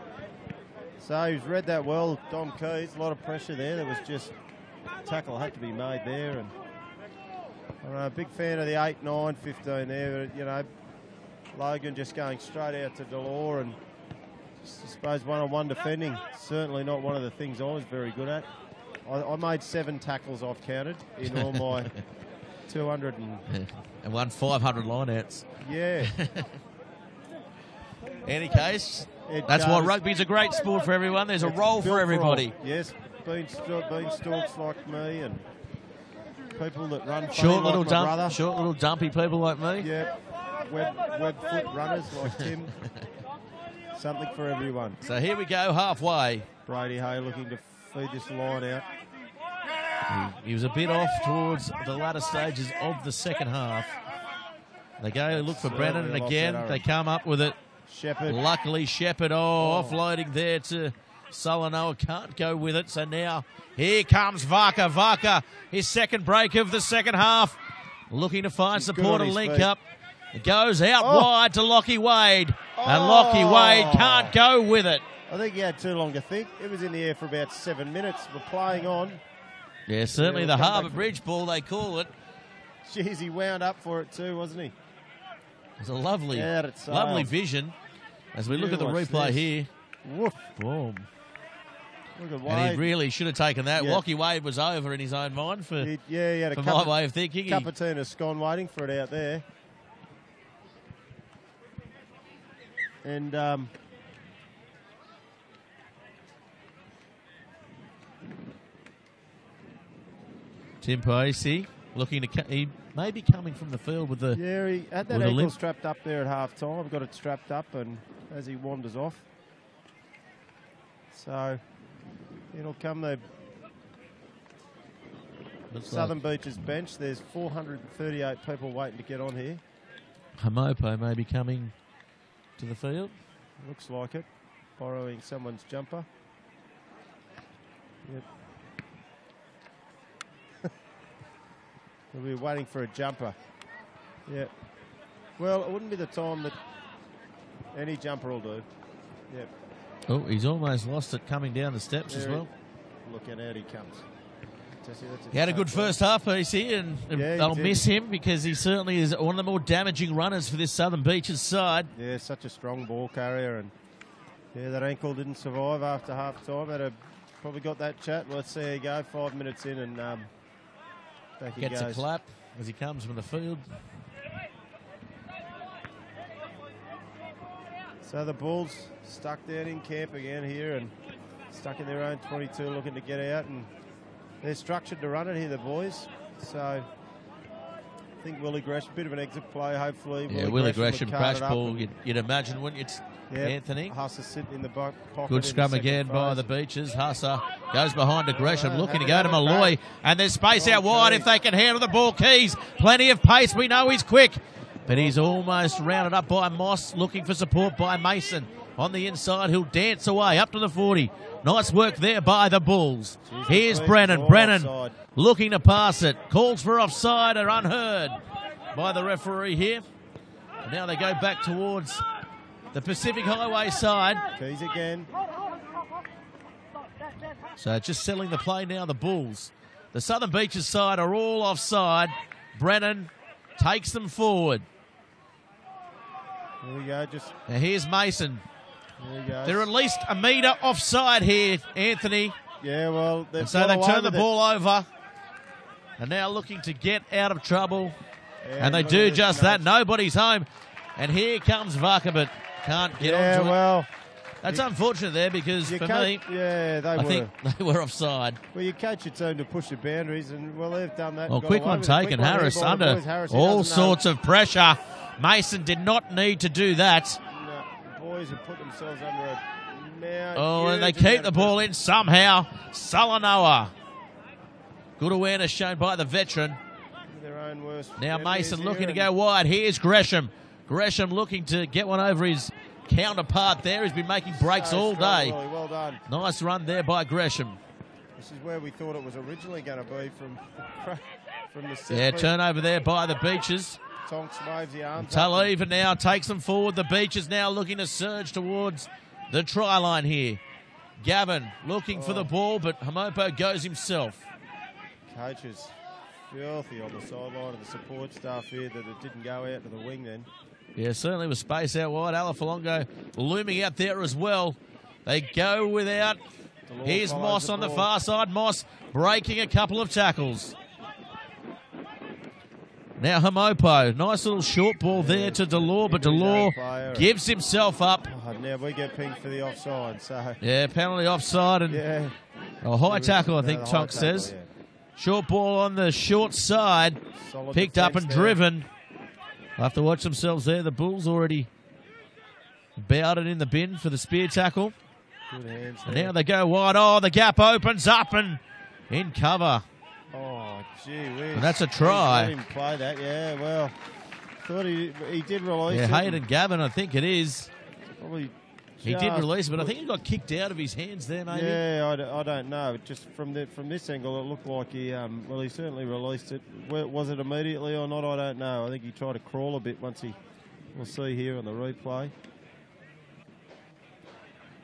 [SPEAKER 2] So he's read that well, Dom Keys. A lot of pressure there. There was just tackle had to be made there, and I'm a big fan of the 8, 9, 15 there. But, you know, Logan just going straight out to Delore and I suppose one-on-one defending. Certainly not one of the things I was very good at. I made 7 tackles I've counted in all my 200
[SPEAKER 1] and won 500 line-outs.
[SPEAKER 2] Yeah.
[SPEAKER 1] Any case, that's why rugby's a great sport for everyone. There's a role for everybody.
[SPEAKER 2] Yes, beanstalks like me and people that run
[SPEAKER 1] short little dumpy people like me.
[SPEAKER 2] Yeah, web foot runners like Tim. Something for everyone.
[SPEAKER 1] So here we go, halfway.
[SPEAKER 2] Brady Hay looking to feed this line out.
[SPEAKER 1] He was a bit off towards the latter stages of the second half. They go look for Brennan, and again they come up with it.
[SPEAKER 2] Shepherd.
[SPEAKER 1] Luckily, Shepherd, offloading there to Solanoa. Can't go with it. So now here comes Varka. Varka, his second break of the second half. Looking to find support and link up. It goes out wide to Lockie Wade. And Lockie Wade can't go with it.
[SPEAKER 2] I think he had too long to think. It was in the air for about 7 minutes. We're playing on.
[SPEAKER 1] Yeah, certainly the Harbour Bridge ball, they call it.
[SPEAKER 2] Jeez, he wound up for it too, wasn't he?
[SPEAKER 1] It was a lovely vision as we look at the replay here.
[SPEAKER 2] Woof.
[SPEAKER 1] Boom.
[SPEAKER 2] Look at Wade.
[SPEAKER 1] And he really should have taken that.
[SPEAKER 2] Yeah.
[SPEAKER 1] Lockie Wade was over in his own mind for
[SPEAKER 2] he had a
[SPEAKER 1] my way of thinking.
[SPEAKER 2] Cup of tea and a scone waiting for it out there. And
[SPEAKER 1] Tim Pacey looking to he may be coming from the field with the
[SPEAKER 2] he had that ankle strapped up there at half time. Got it strapped up, and as he wanders off, so it'll come the Southern Beaches bench. There's 438 people waiting to get on here.
[SPEAKER 1] Hamopo may be coming to the field.
[SPEAKER 2] Looks like it. Borrowing someone's jumper. Yep. We'll be waiting for a jumper. Yeah. Well, it wouldn't be the time that any jumper will do. Yep.
[SPEAKER 1] Oh, he's almost lost it coming down the steps as well.
[SPEAKER 2] Look out he comes.
[SPEAKER 1] He had a good first half, PC, and they'll miss him because he certainly is one of the more damaging runners for this Southern Beaches side.
[SPEAKER 2] Yeah, such a strong ball carrier, and that ankle didn't survive after half time. Probably got that chat. Let's see how you go. 5 minutes in, and back he
[SPEAKER 1] gets
[SPEAKER 2] goes.
[SPEAKER 1] A clap as he comes from the field.
[SPEAKER 2] So the Bulls stuck down in camp again here and stuck in their own 22 looking to get out, and they're structured to run it here, the boys. So I think Willie Gresham, bit of an exit play, hopefully.
[SPEAKER 1] Yeah, Willie Gresham crash ball, you'd imagine, wouldn't you? Anthony.
[SPEAKER 2] Husser sitting in the pocket.
[SPEAKER 1] Good scrum again by the Beaches. Husser goes behind to Gresham, looking to go to Malloy. And there's space out wide if they can handle the ball. Keys, plenty of pace. We know he's quick. But he's almost rounded up by Moss, looking for support by Mason. On the inside, he'll dance away up to the 40. Nice work there by the Bulls. Here's Brennan. Brennan looking to pass it. Calls for offside are unheard by the referee here. And now they go back towards the Pacific Highway side.
[SPEAKER 2] Keys again.
[SPEAKER 1] So just settling the play now, the Bulls. The Southern Beaches side are all offside. Brennan takes them forward.
[SPEAKER 2] Here we go.
[SPEAKER 1] Now here's Mason.
[SPEAKER 2] There he goes.
[SPEAKER 1] They're at least a metre offside here, Anthony.
[SPEAKER 2] Yeah, well,
[SPEAKER 1] so they turn the ball over. And now looking to get out of trouble. Yeah, and they do just that. Nobody's home. And here comes Varka, but can't get onto it.
[SPEAKER 2] Well,
[SPEAKER 1] that's unfortunate there because for me, I think they were offside.
[SPEAKER 2] Well, you coach your team to push the boundaries, and they've done that.
[SPEAKER 1] Well, quick one taken. Harris under all sorts of pressure. Mason did not need to do that.
[SPEAKER 2] No, the boys have put themselves under a mount.
[SPEAKER 1] Oh, and they keep the ball in somehow. Solanoa. Good awareness shown by the veteran.
[SPEAKER 2] Their own worst.
[SPEAKER 1] Now Mason looking to go wide. Here's Gresham. Gresham looking to get one over his counterpart there. He's been making breaks all day.
[SPEAKER 2] Really well done.
[SPEAKER 1] Nice run there by Gresham.
[SPEAKER 2] This is where we thought it was originally going to be from the set.
[SPEAKER 1] Yeah, turnover there by the Beaches.
[SPEAKER 2] Tonks waves the arms.
[SPEAKER 1] Tulliver now takes them forward. The Beaches now looking to surge towards the try line here. Gavin looking for the ball, but Hamopo goes himself.
[SPEAKER 2] Coaches filthy on the sideline of the support staff here that it didn't go out to the wing then.
[SPEAKER 1] Yeah, certainly with space out wide. Alafalongo looming out there as well. They go without. Here's Moss on the far side. Moss breaking a couple of tackles. Now Hamopo. Nice little short ball there to Delore, but Delore gives himself up.
[SPEAKER 2] Oh, now we get pinged for the offside. So
[SPEAKER 1] yeah, penalty offside and a high tackle, I think Tonks says. Yeah. Short ball on the short side. Solid picked up and driven. They'll have to watch themselves there. The Bulls already bowed it in the bin for the spear tackle.
[SPEAKER 2] Good hands
[SPEAKER 1] and now they go wide. Oh, the gap opens up and in cover.
[SPEAKER 2] Oh, gee whiz.
[SPEAKER 1] And that's a try.
[SPEAKER 2] Let him play that, yeah, well. Thought he did release it.
[SPEAKER 1] Yeah, Hayden Gavin, I think it is.
[SPEAKER 2] Probably
[SPEAKER 1] he did release it, but I think he got kicked out of his hands there, maybe.
[SPEAKER 2] Yeah, I don't know. Just from this angle, it looked like he certainly released it. Was it immediately or not? I don't know. I think he tried to crawl a bit once we'll see here on the replay.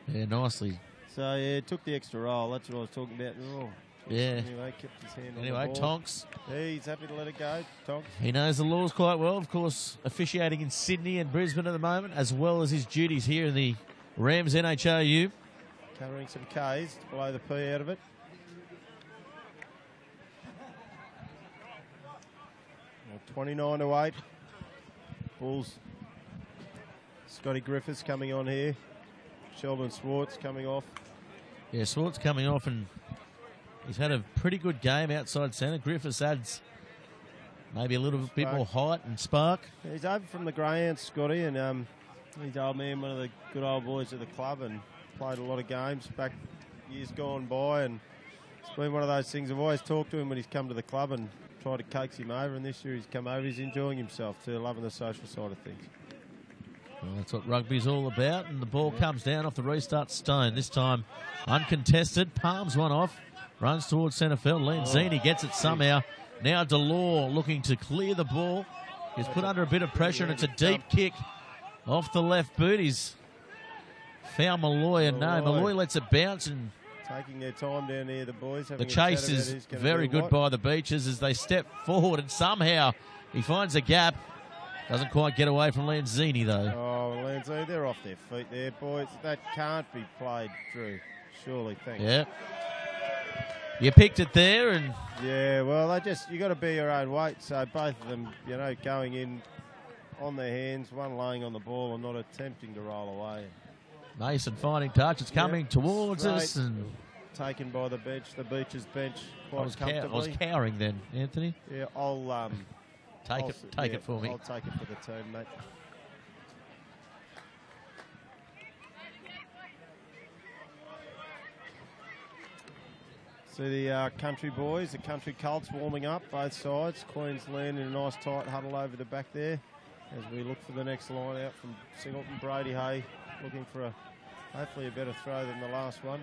[SPEAKER 1] Yeah, nicely.
[SPEAKER 2] So, yeah, took the extra roll. That's what I was talking about. Oh,
[SPEAKER 1] yeah.
[SPEAKER 2] Anyway, kept his hand on
[SPEAKER 1] the ball. Tonks.
[SPEAKER 2] Yeah, he's happy to let it go, Tonks.
[SPEAKER 1] He knows the laws quite well. Of course, officiating in Sydney and Brisbane at the moment, as well as his duties here in the Rams NHRU.
[SPEAKER 2] Covering some Ks to blow the P out of it. Now 29-8. Bulls. Scotty Griffiths coming on here. Sheldon Swartz coming off.
[SPEAKER 1] Yeah, Swartz coming off, and he's had a pretty good game outside centre. Griffiths adds maybe a little bit more height and spark.
[SPEAKER 2] Yeah, he's over from the greyhounds, Scotty, and he's old man, one of the good old boys at the club, and played a lot of games back years gone by, and it's been one of those things. I've always talked to him when he's come to the club and tried to coax him over, and this year he's come over. He's enjoying himself too, loving the social side of things.
[SPEAKER 1] Well, that's what rugby's all about, and the ball comes down off the restart stone. This time uncontested, palms one off, runs towards centre field. Lanzini gets it somehow. Now Delore looking to clear the ball. He's put under a bit of pressure, and it's a deep kick off the left boot. He's found Malloy, and no, Malloy lets it bounce, and
[SPEAKER 2] taking their time down here, the boys.
[SPEAKER 1] The chase is very good by the Beaches as they step forward, and somehow he finds a gap. Doesn't quite get away from Lanzini, though.
[SPEAKER 2] Oh, Lanzini, they're off their feet there, boys. That can't be played through, surely. Thanks.
[SPEAKER 1] Yeah. You picked it there, and
[SPEAKER 2] yeah, well, you got to be your own weight. So both of them, going in on their hands, one laying on the ball and not attempting to roll away.
[SPEAKER 1] Mason finding touch. It's coming towards us, and
[SPEAKER 2] taken by the bench, the Beaches bench, quite comfortably.
[SPEAKER 1] I was cowering then, Anthony.
[SPEAKER 2] Yeah, I'll
[SPEAKER 1] take it for me.
[SPEAKER 2] I'll take it for the team, mate. See the country boys, the country Colts warming up, both sides. Queensland in a nice tight huddle over the back there as we look for the next line out from Singleton. Brady Hay looking for hopefully a better throw than the last one.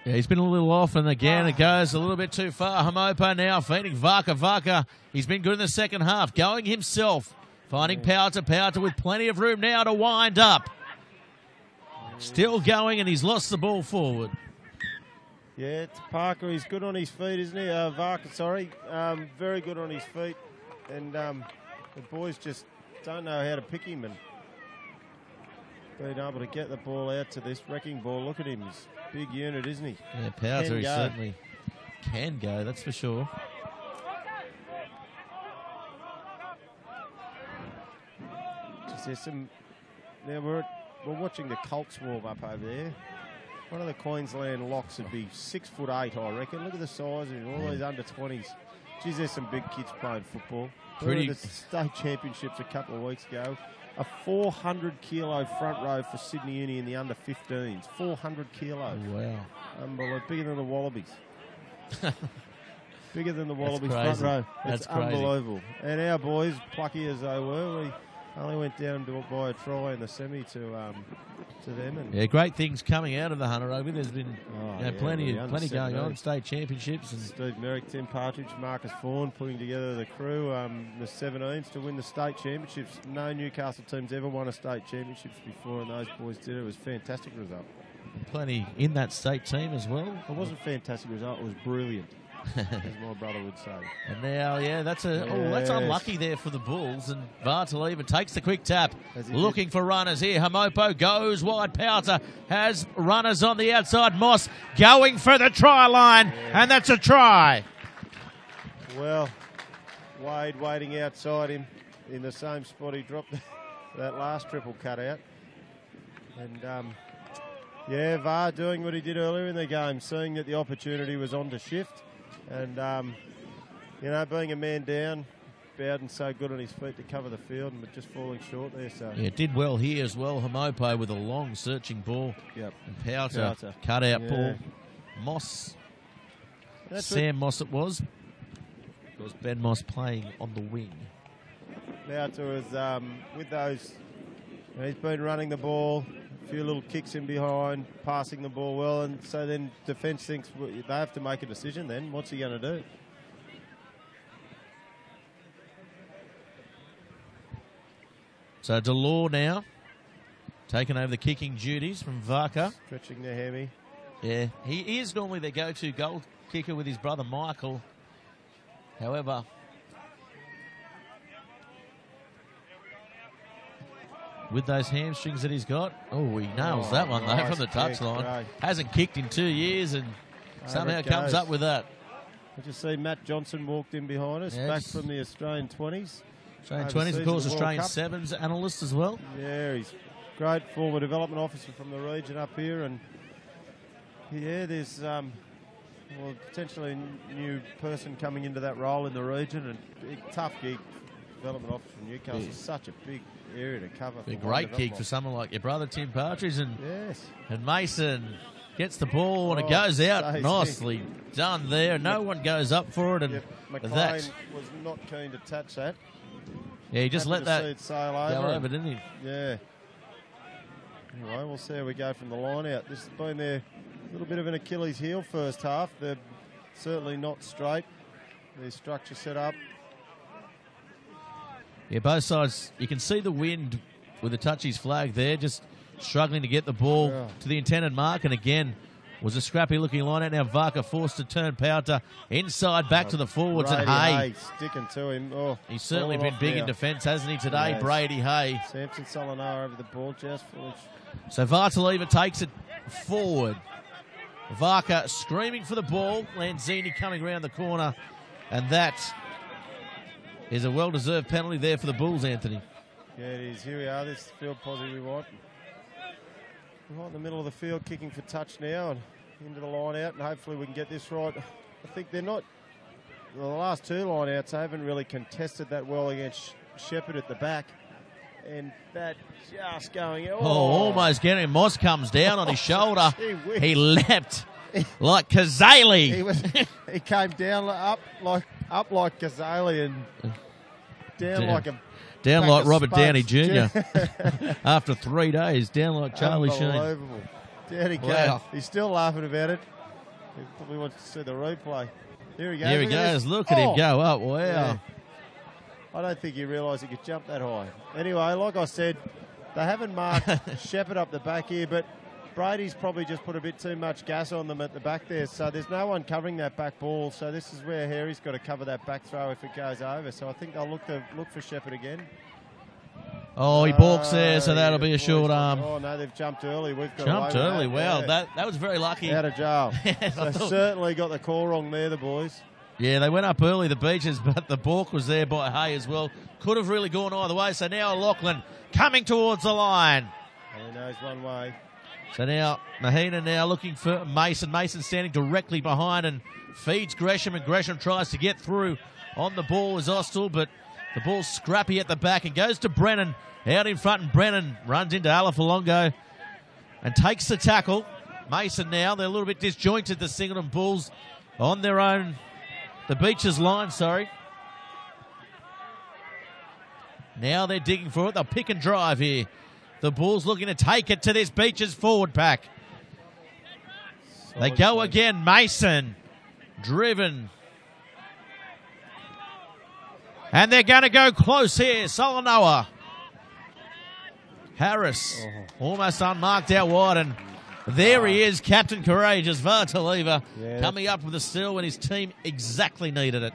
[SPEAKER 1] Yeah, he's been a little off, and again it goes a little bit too far. Hamopo now feeding Varka. Varka, he's been good in the second half, going himself, finding Powter with plenty of room now to wind up. Still going, and he's lost the ball forward.
[SPEAKER 2] Yeah, it's Parker. He's good on his feet, isn't he? Varka, sorry. Very good on his feet. And the boys just don't know how to pick him and being able to get the ball out to this wrecking ball. Look at him. He's a big unit, isn't he?
[SPEAKER 1] Yeah, Powter certainly can go, that's for sure.
[SPEAKER 2] Just now we're watching the Colts warm up over there. One of the Queensland locks would be 6'8", I reckon. Look at the size of him, all these under-20s. Geez, there's some big kids playing football. We were at the state championships a couple of weeks ago. A 400-kilo front row for Sydney Uni in the under-15s. 400 kilos.
[SPEAKER 1] Wow.
[SPEAKER 2] Unbelievable. Bigger than the Wallabies. Bigger than the Wallabies
[SPEAKER 1] front
[SPEAKER 2] row.
[SPEAKER 1] That's
[SPEAKER 2] unbelievable. And our boys, plucky as they were, we only went down by a try in the semi to them. And
[SPEAKER 1] yeah, great things coming out of the Hunter Rugby. There's been plenty going on, state championships. And
[SPEAKER 2] Steve Merrick, Tim Partridge, Marcus Vaughan putting together the crew, the 17s to win the state championships. No Newcastle teams ever won a state championships before, and those boys did it. It was a fantastic result.
[SPEAKER 1] Plenty in that state team as well.
[SPEAKER 2] It wasn't a fantastic result, it was brilliant. as my brother would say.
[SPEAKER 1] And now, that's unlucky there for the Bulls. And Vartaleva takes the quick tap, looking for runners here. Hamopo goes wide. Powter has runners on the outside. Moss going for the try line, and that's a try.
[SPEAKER 2] Well, Wade waiting outside him in the same spot he dropped that last triple cutout. And, VAR doing what he did earlier in the game, seeing that the opportunity was on to shift. And, being a man down, Bowden so good on his feet to cover the field and just falling short there. So
[SPEAKER 1] did well here as well. Hamopo with a long searching ball.
[SPEAKER 2] Yep.
[SPEAKER 1] And Powter cut out ball. Moss, Sam Moss it was. It was Ben Moss playing on the wing.
[SPEAKER 2] Powter was with those. He's been running the ball, a few little kicks in behind, passing the ball well, and so then defence thinks they have to make a decision then. What's he going to do?
[SPEAKER 1] So Delore now taking over the kicking duties from Varka.
[SPEAKER 2] Stretching the hammy.
[SPEAKER 1] Yeah, he is normally their go-to goal kicker with his brother Michael. However, with those hamstrings that he's got, he nails that one though from the touchline. Hasn't kicked in 2 years and somehow comes up with that.
[SPEAKER 2] I just see Matt Johnson walked in behind us, back from the Australian 20s.
[SPEAKER 1] Australian 20s, of course, Australian 7s analyst as well.
[SPEAKER 2] Yeah, he's great former development officer from the region up here. And there's potentially a new person coming into that role in the region, and tough gig. Development officer from Newcastle is such a big area to cover.
[SPEAKER 1] A great gig for someone like your brother Tim Partridge, and Mason gets the ball and it goes out. Nicely done there. No one goes up for it, and
[SPEAKER 2] McLean was not keen to touch that.
[SPEAKER 1] Yeah, he just let that
[SPEAKER 2] sail
[SPEAKER 1] over, didn't he?
[SPEAKER 2] Yeah. Anyway, we'll see how we go from the line out. This has been their little bit of an Achilles heel first half. They're certainly not straight. Their structure set up.
[SPEAKER 1] Yeah, both sides. You can see the wind with the touchies flag there, just struggling to get the ball to the intended mark. And again, was a scrappy-looking line out. Now Varka forced to turn Powter inside back to the forwards. And Hay
[SPEAKER 2] sticking to him.
[SPEAKER 1] He's certainly been big in defence, hasn't he, today, Brady Hay.
[SPEAKER 2] Samson Solana over the ball, just foolish.
[SPEAKER 1] So Vartaleva takes it forward. Varka screaming for the ball. Lanzini coming around the corner. And that is a well-deserved penalty there for the Bulls, Anthony.
[SPEAKER 2] Yeah, it is. Here we are. This is the field posse we want. Right in the middle of the field, kicking for touch now and into the line out, and hopefully we can get this right. I think they're not... The last two line outs, they haven't really contested that well against Shepherd at the back. And that just going...
[SPEAKER 1] almost getting him. Moss comes down on his shoulder. He leapt like Kazali.
[SPEAKER 2] He came down up like Kazali and down like a...
[SPEAKER 1] Down like Robert Downey Jr. After 3 days, down like Charlie Sheen.
[SPEAKER 2] Unbelievable. Down he goes. He's still laughing about it. He probably wants to see the replay. Here he goes.
[SPEAKER 1] Here he goes. Look at him go up. Wow.
[SPEAKER 2] Yeah. I don't think he realised he could jump that high. Anyway, like I said, they haven't marked Shepherd up the back here, but Brady's probably just put a bit too much gas on them at the back there. So there's no one covering that back ball. So this is where Harry's got to cover that back throw if it goes over. So I think they'll look for Shepherd again.
[SPEAKER 1] He balks there, so that'll be a short arm.
[SPEAKER 2] Oh, no, they've jumped early. We've got
[SPEAKER 1] jumped early. Wow,
[SPEAKER 2] yeah.
[SPEAKER 1] that was very lucky.
[SPEAKER 2] Out of jail. They certainly got the call wrong there, the boys.
[SPEAKER 1] Yeah, they went up early, the Beaches, but the balk was there by Hay as well. Could have really gone either way. So now Lachlan coming towards the line.
[SPEAKER 2] He knows one way.
[SPEAKER 1] So now Mahina now looking for Mason. Mason standing directly behind and feeds Gresham, and Gresham tries to get through on the ball as Austell, but the ball's scrappy at the back and goes to Brennan out in front, and Brennan runs into Alafalongo and takes the tackle. Mason now, they're a little bit disjointed, the Singleton Bulls, on their own, the Beaches line, sorry. Now they're digging for it. They'll pick and drive here. The Bulls looking to take it to this Beaches forward pack. They go again. Mason driven. And they're going to go close here. Solanoa. Harris almost unmarked out wide, and There he is, Captain Courageous, Vartaliva, coming up with a steal when his team exactly needed it.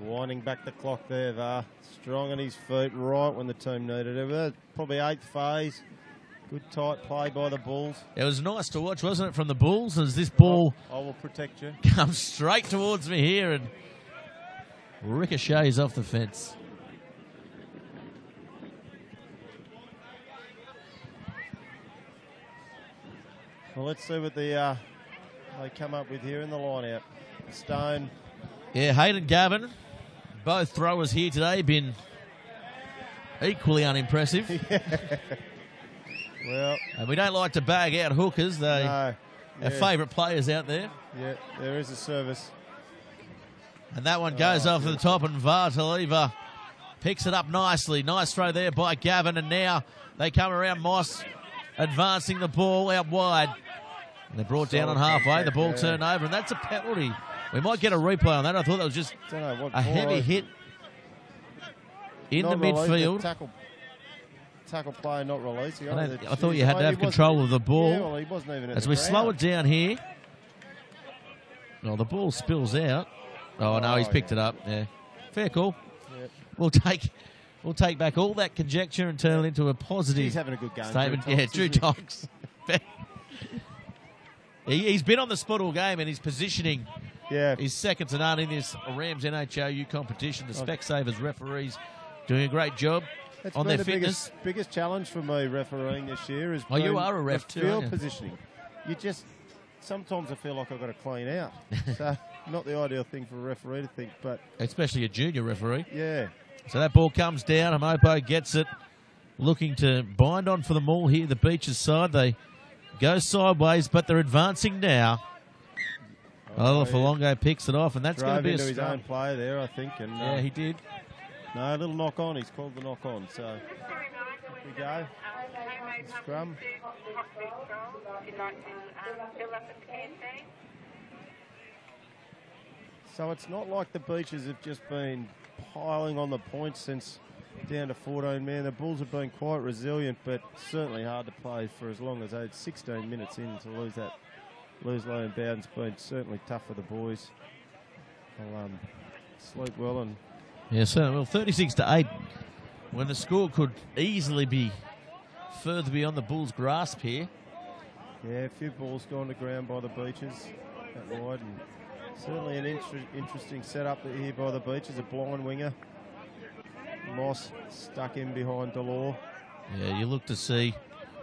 [SPEAKER 2] Winding back the clock there, Var. Strong on his feet right when the team needed it. Probably 8th phase. Good tight play by the Bulls.
[SPEAKER 1] It was nice to watch, wasn't it, from the Bulls, as this ball
[SPEAKER 2] I will protect you.
[SPEAKER 1] comes straight towards me here and ricochets off the fence.
[SPEAKER 2] Well, let's see what they come up with here in the line-out. Stone.
[SPEAKER 1] Yeah, Hayden Gavin, both throwers here today, been equally unimpressive.
[SPEAKER 2] Well,
[SPEAKER 1] and we don't like to bag out hookers. They are favourite players out there.
[SPEAKER 2] Yeah, there is a service.
[SPEAKER 1] And that one goes off the top, and Vartaliva picks it up nicely. Nice throw there by Gavin, and now they come around Moss, advancing the ball out wide. And they're brought down on halfway. The ball turned over, and that's a penalty. We might get a replay on that. I thought that was just a heavy hit in the midfield.
[SPEAKER 2] Tackle player not releasing.
[SPEAKER 1] I thought you had to have control of the ball.
[SPEAKER 2] Yeah, well, he wasn't even
[SPEAKER 1] as we slow it down here. No, the ball spills out. Oh, no, he's picked it up. Yeah, fair call. Yep. We'll take back all that conjecture and turn it into a positive.
[SPEAKER 2] He's having a good game.
[SPEAKER 1] Statement. Drew Tonks. He's been on the spot all game, and his positioning is second to none in this Rams NHRU competition. The Specsavers referees doing a great job on their fitness.
[SPEAKER 2] Biggest challenge for me refereeing this year is
[SPEAKER 1] you are a ref too,
[SPEAKER 2] field positioning. Sometimes I feel like I've got to clean out. So not the ideal thing for a referee to think, but
[SPEAKER 1] especially a junior referee.
[SPEAKER 2] Yeah.
[SPEAKER 1] So that ball comes down. Hamopo gets it, looking to bind on for the maul here. The Beaches side, they go sideways, but they're advancing now. Falongo picks it off, and that's going to be
[SPEAKER 2] into his own play there, I think. And
[SPEAKER 1] yeah, he did.
[SPEAKER 2] No, a little knock on. He's called the knock on. So here we go. Scrum. So it's not like the Beaches have just been piling on the points since down to 14 men. The Bulls have been quite resilient, but certainly hard to play for as long as 16 minutes in to lose low and bounds. Been certainly tough for the boys. I'll sleep well and.
[SPEAKER 1] Yeah, so 36-8, when the score could easily be further beyond the Bulls' grasp here.
[SPEAKER 2] Yeah, a few balls gone to ground by the Beaches out wide, and certainly an interesting setup here by the Beaches. A blind winger, Moss stuck in behind Delore.
[SPEAKER 1] Yeah, you look to see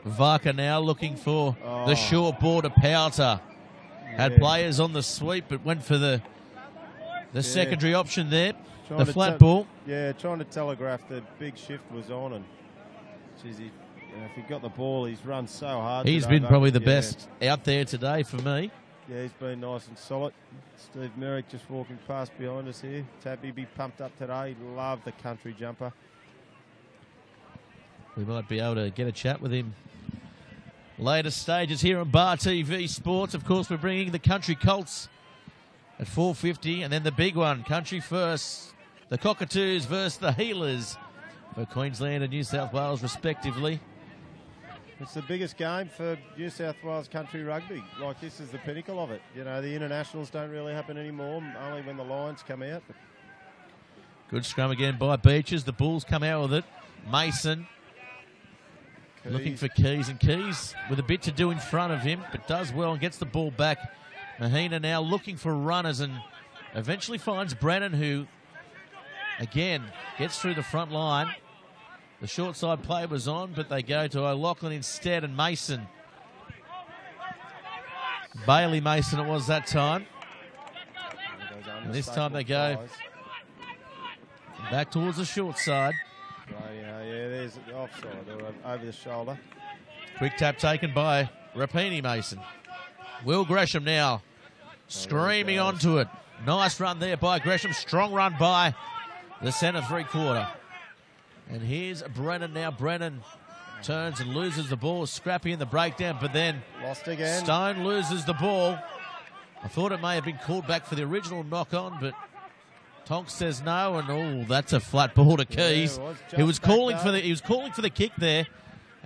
[SPEAKER 1] Varka now looking for the short ball to Pouter. Had players on the sweep, but went for the secondary option there. The flat ball.
[SPEAKER 2] Yeah, trying to telegraph the big shift was on, and geez, if he got the ball, he's run so hard.
[SPEAKER 1] He's been probably the best out there today for me.
[SPEAKER 2] Yeah, he's been nice and solid. Steve Merrick just walking past behind us here. Tabby be pumped up today. Love the country jumper.
[SPEAKER 1] We might be able to get a chat with him later stages here on Bar TV Sports. Of course, we're bringing the Country Colts at 4:50, and then the big one, Country First. The Cockatoos versus the Healers for Queensland and New South Wales, respectively.
[SPEAKER 2] It's the biggest game for New South Wales country rugby. Like, this is the pinnacle of it. You know, the internationals don't really happen anymore, only when the Lions come out.
[SPEAKER 1] Good scrum again by Beaches. The Bulls come out with it. Mason looking for Keys, and Keys with a bit to do in front of him, but does well and gets the ball back. Mahina now looking for runners and eventually finds Brennan, who again gets through the front line. The short side play was on, but they go to O'Loughlin instead, and Mason. Bailey Mason it was that time. And this time they go back towards the short side.
[SPEAKER 2] Yeah, there's the offside or over the shoulder.
[SPEAKER 1] Quick tap taken by Rapini Mason. Will Gresham now screaming onto it. Nice run there by Gresham. Strong run by the centre three-quarter. And here's Brennan now. Brennan turns and loses the ball. Scrappy in the breakdown, but then
[SPEAKER 2] lost again.
[SPEAKER 1] Stone loses the ball. I thought it may have been called back for the original knock-on, but Tonks says no, and that's a flat ball to Keys.
[SPEAKER 2] He was
[SPEAKER 1] calling for the kick there,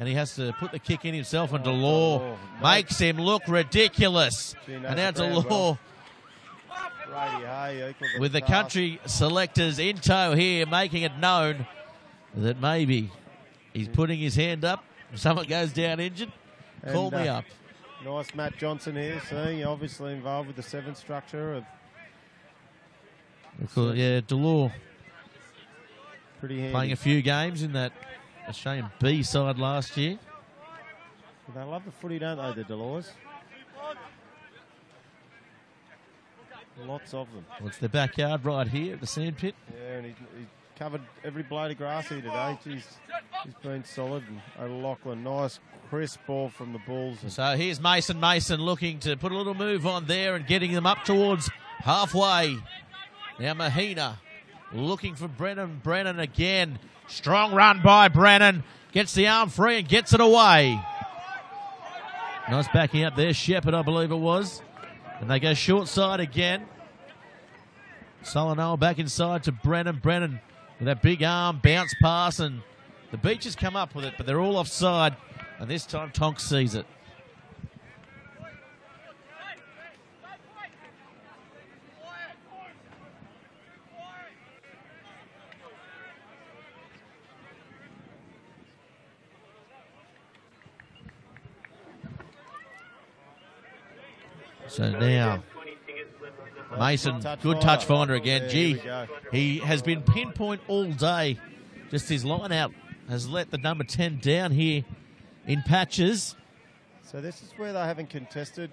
[SPEAKER 1] And he has to put the kick in himself, and Delore makes him look ridiculous. And now Delore, with the country selectors in tow here, making it known that maybe he's putting his hand up. If someone goes down injured, call me up.
[SPEAKER 2] Nice Matt Johnson here, seeing obviously involved with the 7 structure of.
[SPEAKER 1] Yeah, Delore
[SPEAKER 2] pretty handy.
[SPEAKER 1] Playing a few games in that Australian B side last year.
[SPEAKER 2] They love the footy, don't they, the Delores? Lots of them.
[SPEAKER 1] Well, it's the backyard right here at the sandpit.
[SPEAKER 2] Yeah, and he covered every blade of grass here today. Jeez, he's been solid. And O'Loughlin, nice crisp ball from the Bulls.
[SPEAKER 1] So here's Mason looking to put a little move on there and getting them up towards halfway. Now Mahina looking for Brennan. Brennan again. Strong run by Brennan. Gets the arm free and gets it away. Nice backing up there. Shepherd, I believe it was. And they go short side again. Solenoa back inside to Brennan. Brennan with that big arm bounce pass, and the Beaches come up with it, but they're all offside. And this time Tonks sees it. So now, Mason, good touch finder again. Gee, he has been pinpoint all day. Just his line out has let the number 10 down here in patches.
[SPEAKER 2] So this is where they haven't contested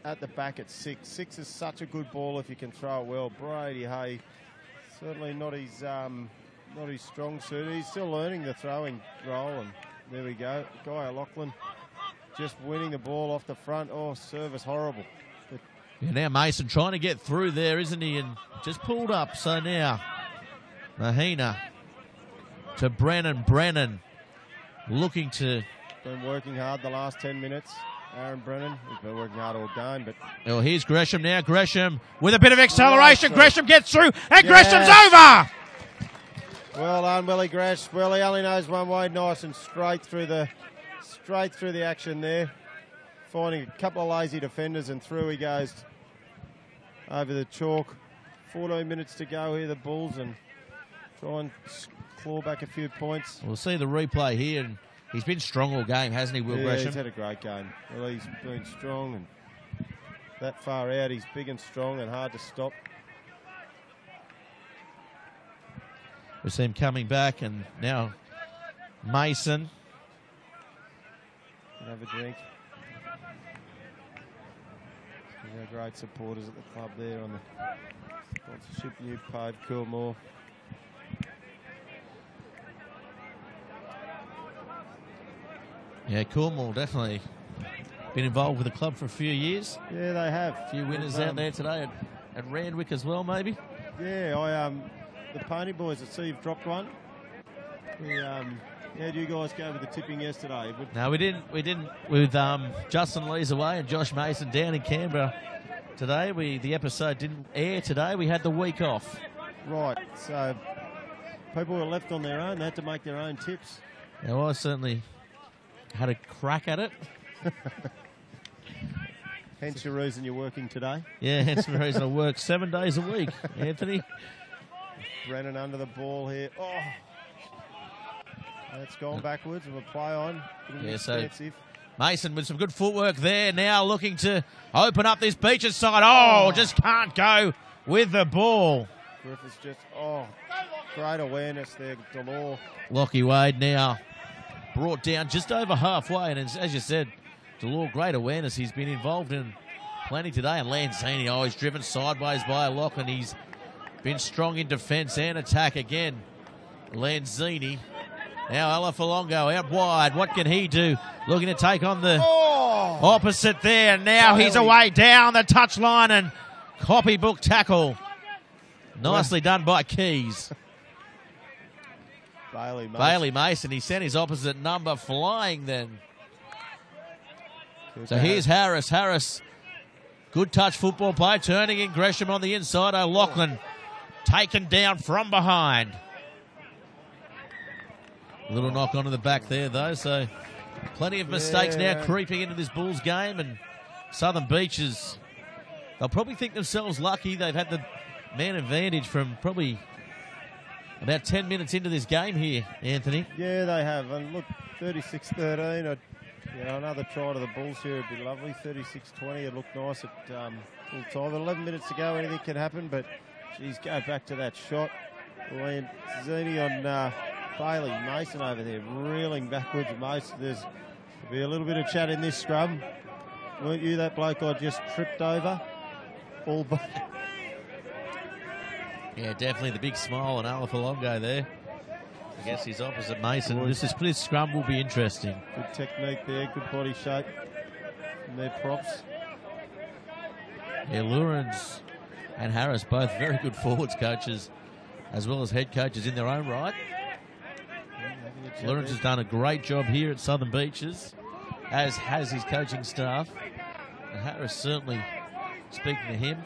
[SPEAKER 2] at the back at 6. 6 is such a good ball if you can throw it well. Brady Hay, certainly not his strong suit. He's still learning the throwing role, and there we go. Guy O'Loughlin just winning the ball off the front. Oh, service horrible. But
[SPEAKER 1] yeah, now Mason trying to get through there, isn't he? And just pulled up. So now Mahina to Brennan. Brennan looking to...
[SPEAKER 2] Been working hard the last 10 minutes. Aaron Brennan, he's been working hard all game, but...
[SPEAKER 1] Oh, here's Gresham now. Gresham with a bit of acceleration. Gresham gets through, and Gresham's over!
[SPEAKER 2] Well done, Willie Gresh. Willie only knows one way, nice and straight through the action there. Finding a couple of lazy defenders, and through he goes over the chalk. 14 minutes to go here, the Bulls, and try and claw back a few points.
[SPEAKER 1] We'll see the replay here, and he's been strong all game, hasn't he, Will Gresham?
[SPEAKER 2] Yeah, he's had a great game. Well, he's been strong, and that far out, he's big and strong and hard to stop.
[SPEAKER 1] We see him coming back, and now Mason.
[SPEAKER 2] Have a drink. Our great supporters at the club there on the sponsorship, new pave, Coolmore.
[SPEAKER 1] Yeah, Coolmore definitely been involved with the club for a few years.
[SPEAKER 2] Yeah, they have.
[SPEAKER 1] A few winners out there today at Randwick as well, maybe.
[SPEAKER 2] Yeah, the Pony Boys, I see you've dropped one. How do you guys go with the tipping yesterday?
[SPEAKER 1] No, we didn't. With Justin Lee's away and Josh Mason down in Canberra today. The episode didn't air today. We had the week off.
[SPEAKER 2] Right. So people were left on their own. They had to make their own tips.
[SPEAKER 1] Yeah, well, I certainly had a crack at it.
[SPEAKER 2] Hence your reason you're working today.
[SPEAKER 1] Yeah, hence the reason I work 7 days a week, Anthony.
[SPEAKER 2] Brennan under the ball here. Oh. It's gone backwards with a play on.
[SPEAKER 1] Yeah, so Mason with some good footwork there. Now looking to open up this Beaches side. Oh, just can't go with the ball.
[SPEAKER 2] Griffiths just, great awareness there, Delore.
[SPEAKER 1] Lockie Wade now brought down just over halfway. And as you said, Delore, great awareness. He's been involved in plenty today. And Lanzini, he's driven sideways by a lock, and he's been strong in defence and attack again. Lanzini. Now Alafalongo out wide. What can he do? Looking to take on the opposite there. Now he's away down the touchline, and copybook tackle. Nicely done by Keys. Bailey Mason. He sent his opposite number flying then. So here's Harris. Harris, good touch football play. Turning in Gresham on the inside. O'Loughlin taken down from behind. Little knock onto the back there, though, so plenty of mistakes now creeping into this Bulls game, and Southern Beaches, they'll probably think themselves lucky. They've had the man advantage from probably about 10 minutes into this game here, Anthony.
[SPEAKER 2] Yeah, they have. And look, 36-13. Another try to the Bulls here would be lovely. 36-20. It looked nice at full time. 11 minutes to go, anything can happen. But, geez, go back to that shot. Zini on Bailey. Mason over there, reeling backwards. Mason, there'll be a little bit of chat in this scrum. Weren't you that bloke I just tripped over? All but.
[SPEAKER 1] Yeah, definitely the big smile on Alafalongo there. I guess he's opposite Mason. This scrum will be interesting.
[SPEAKER 2] Good technique there, good body shape. And their props.
[SPEAKER 1] Yeah, Lawrence and Harris, both very good forwards coaches, as well as head coaches in their own right. Lawrence has done a great job here at Southern Beaches, as has his coaching staff. And Harris certainly, speaking to him,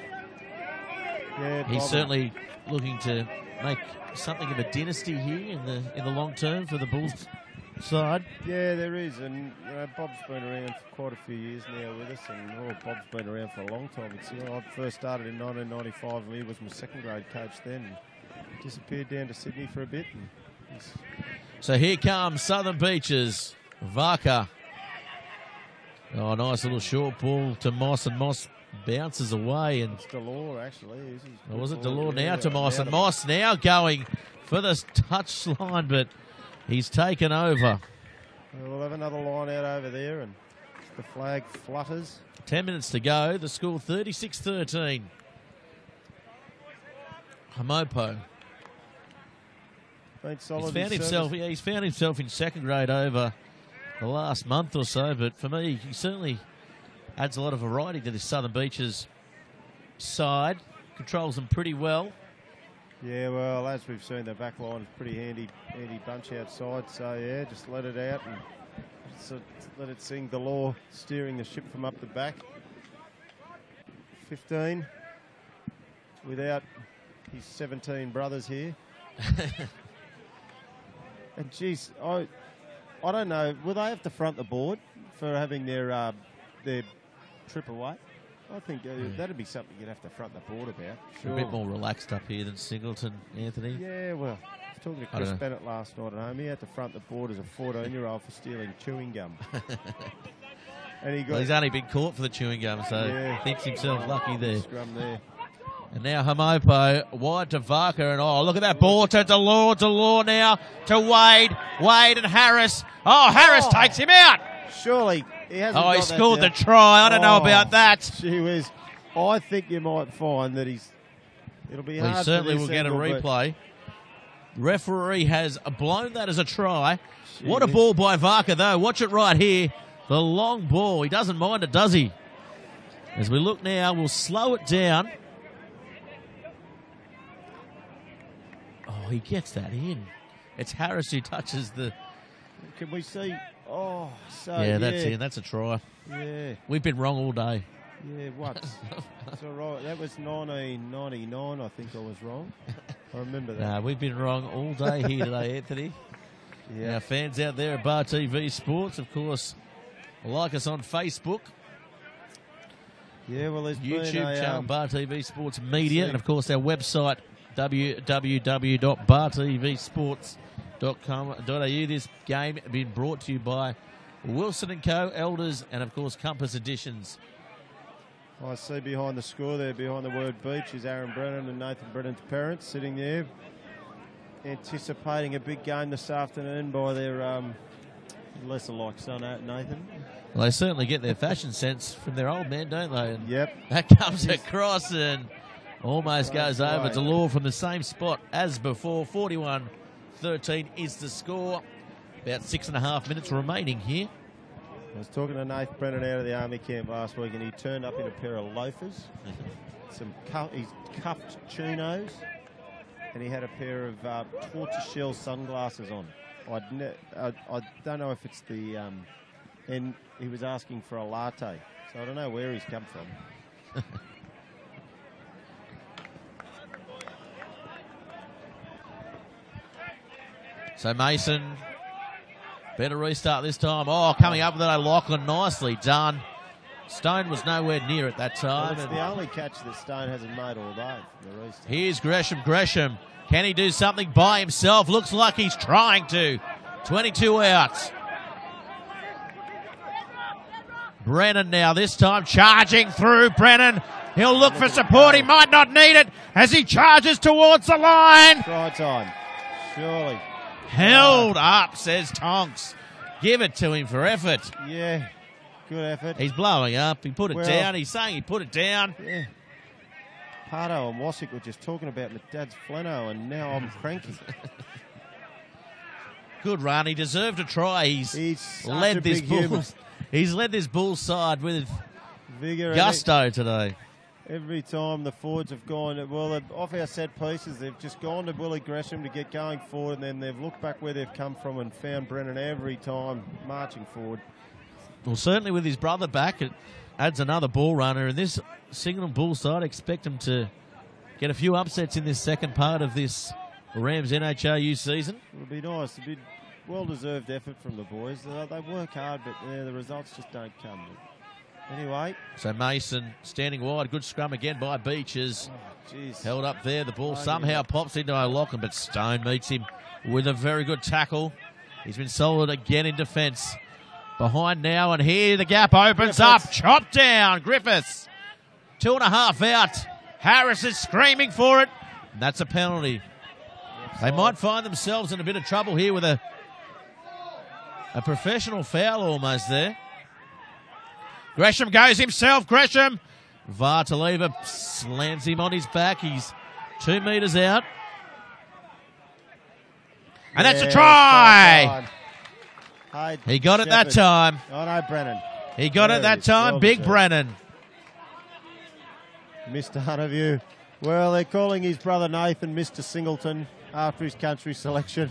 [SPEAKER 1] he's certainly looking to make something of a dynasty here in the long term for the Bulls side.
[SPEAKER 2] Yeah, there is, and Bob's been around for quite a few years now with us, and Bob's been around for a long time. I first started in 1995, and he was my second grade coach then. Disappeared down to Sydney for a bit.
[SPEAKER 1] So here comes Southern Beaches. Varka. Oh, nice little short ball to Moss, and Moss bounces away. And
[SPEAKER 2] it's Delore, actually.
[SPEAKER 1] Was it Delore now to Moss? And Moss now going for the touch line, but he's taken over.
[SPEAKER 2] We'll have another line out over there, and the flag flutters.
[SPEAKER 1] 10 minutes to go. The score 36-13. Hamopo. He's found himself in second grade over the last month or so, but for me, he certainly adds a lot of variety to this Southern Beaches side. Controls them pretty well.
[SPEAKER 2] Yeah, well, as we've seen, the back line is pretty handy bunch outside. So, yeah, just let it out and let it sing. Delore steering the ship from up the back. 15 without his 17 brothers here. And, geez, I don't know. Will they have to front the board for having their trip away? I think that'd be something you'd have to front the board about. Sure.
[SPEAKER 1] A bit more relaxed up here than Singleton, Anthony.
[SPEAKER 2] Yeah, well, I was talking to Chris Bennett last night at home. He had to front the board as a 14-year-old for stealing chewing gum. And
[SPEAKER 1] he's only been caught for the chewing gum, so thinks himself lucky there.
[SPEAKER 2] Scrum there.
[SPEAKER 1] And now Hamopo wide to Varka, and look at that ball to Delore. Delore now to Wade. Wade and Harris. Harris takes him out.
[SPEAKER 2] Surely he hasn't.
[SPEAKER 1] He scored the try. I don't know about that.
[SPEAKER 2] Gee whiz. I think you might find that it'll be hard.
[SPEAKER 1] He certainly will get a replay. Referee has blown that as a try. What a ball by Varka, though. Watch it right here. The long ball. He doesn't mind it, does he? As we look now, we'll slow it down. He gets that in. It's Harris who touches the...
[SPEAKER 2] Can we see?
[SPEAKER 1] That's in. That's a try.
[SPEAKER 2] Yeah.
[SPEAKER 1] We've been wrong all day.
[SPEAKER 2] Yeah, what? That's all right. That was 1999, I think I was wrong. I remember that.
[SPEAKER 1] Nah, we've been wrong all day here today, Anthony. Yeah. Our fans out there at Bar TV Sports, of course, like us on Facebook.
[SPEAKER 2] Yeah, well, there's
[SPEAKER 1] YouTube channel, Bar TV Sports Media, and of course our website, www.bartvsports.com.au. This game being brought to you by Wilson & Co, Elders, and of course Compass Editions.
[SPEAKER 2] I see behind the score there, behind the word beach, is Aaron Brennan and Nathan Brennan's parents sitting there, anticipating a big game this afternoon by their lesser-like son, Nathan.
[SPEAKER 1] Well, they certainly get their fashion sense from their old man, don't they? And
[SPEAKER 2] yep.
[SPEAKER 1] That comes across and almost goes over. Delore from the same spot as before. 41-13 is the score. About 6.5 minutes remaining here.
[SPEAKER 2] I was talking to Nathan Brennan out of the army camp last week, and he turned up in a pair of loafers, he's cuffed chinos, and he had a pair of tortoiseshell sunglasses on. I don't know if it's the... and he was asking for a latte, so I don't know where he's come from.
[SPEAKER 1] So Mason Better restart this time. Oh, coming up with it, Lachlan. Nicely done. Stone was nowhere near it that time.
[SPEAKER 2] Well, it's the only catch that Stone hasn't made all day from the restart.
[SPEAKER 1] Here's Gresham. Gresham. Can he do something by himself? Looks like he's trying to. 22 outs. Brennan now, this time charging through. Brennan, he'll look for support. He might not need it as he charges towards the line.
[SPEAKER 2] Try time, surely.
[SPEAKER 1] Held up, says Tonks. Give it to him for effort.
[SPEAKER 2] Yeah, good effort.
[SPEAKER 1] He's blowing up. He put it down. He's saying he put it down.
[SPEAKER 2] Yeah. Pardo and Wasick were just talking about my dad's Fleno, and now I'm cranky.
[SPEAKER 1] Good run. He deserved a try. He's led this bull. He's led this bull side with
[SPEAKER 2] vigor,
[SPEAKER 1] gusto today.
[SPEAKER 2] Every time the forwards have gone, well, off our set pieces, they've just gone to Willie Gresham to get going forward, and then they've looked back where they've come from and found Brennan every time marching forward.
[SPEAKER 1] Well, certainly with his brother back, it adds another ball runner. And this Singleton bull side, expect him to get a few upsets in this second part of this Rams NHRU season.
[SPEAKER 2] It would be nice. It'd be well-deserved effort from the boys. They work hard, but the results just don't come. Anyway.
[SPEAKER 1] So Mason standing wide. Good scrum again by Beaches. Held up there. The ball somehow pops into O'Loughlin, but Stone meets him with a very good tackle. He's been solid again in defence. Behind now, and here the gap opens up. Chop down. Griffiths. 2.5 out. Harris is screaming for it. And that's a penalty. They might find themselves in a bit of trouble here with a professional foul almost there. Gresham goes himself. Gresham. Vartaleva slams him on his back. He's 2 metres out. And that's a try. He got it that time.
[SPEAKER 2] Oh, no, Brennan.
[SPEAKER 1] He got it that time. Big Brennan.
[SPEAKER 2] Mr. Hunterview. Well, they're calling his brother Nathan Mr. Singleton after his country selection.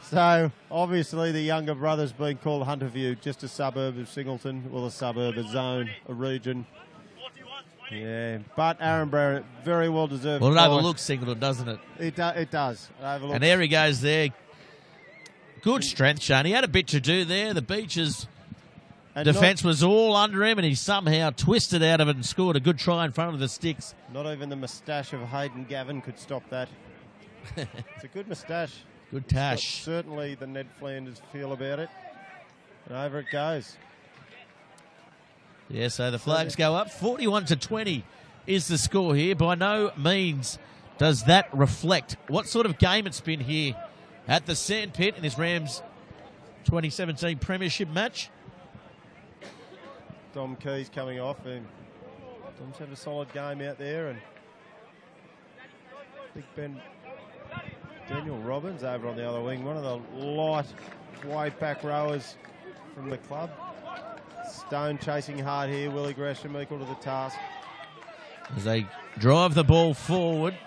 [SPEAKER 2] So, obviously, the younger brother's been called Hunterview, just a suburb of Singleton. Well, a suburb, a zone, a region. Yeah, but Aaron Barrett, very well deserved.
[SPEAKER 1] Well, it overlooks Singleton, doesn't it?
[SPEAKER 2] It does.
[SPEAKER 1] And there he goes there. Good strength, Shane. He had a bit to do there. The Beaches defence was all under him, and he somehow twisted out of it and scored a good try in front of the sticks.
[SPEAKER 2] Not even the moustache of Hayden Gavin could stop that. It's a good moustache.
[SPEAKER 1] Good tash.
[SPEAKER 2] Certainly the Ned Flanders feel about it. And over it goes.
[SPEAKER 1] Yeah, so the flags go up. 41-20 is the score here. By no means does that reflect what sort of game it's been here at the Sandpit in this Rams 2017 Premiership match.
[SPEAKER 2] Dom Keys coming off, and Dom's had a solid game out there, and Big Ben Daniel Robbins over on the other wing, one of the light wide back rowers from the club. Stone chasing hard here. Willie Gresham equal to the task.
[SPEAKER 1] As they drive the ball forward.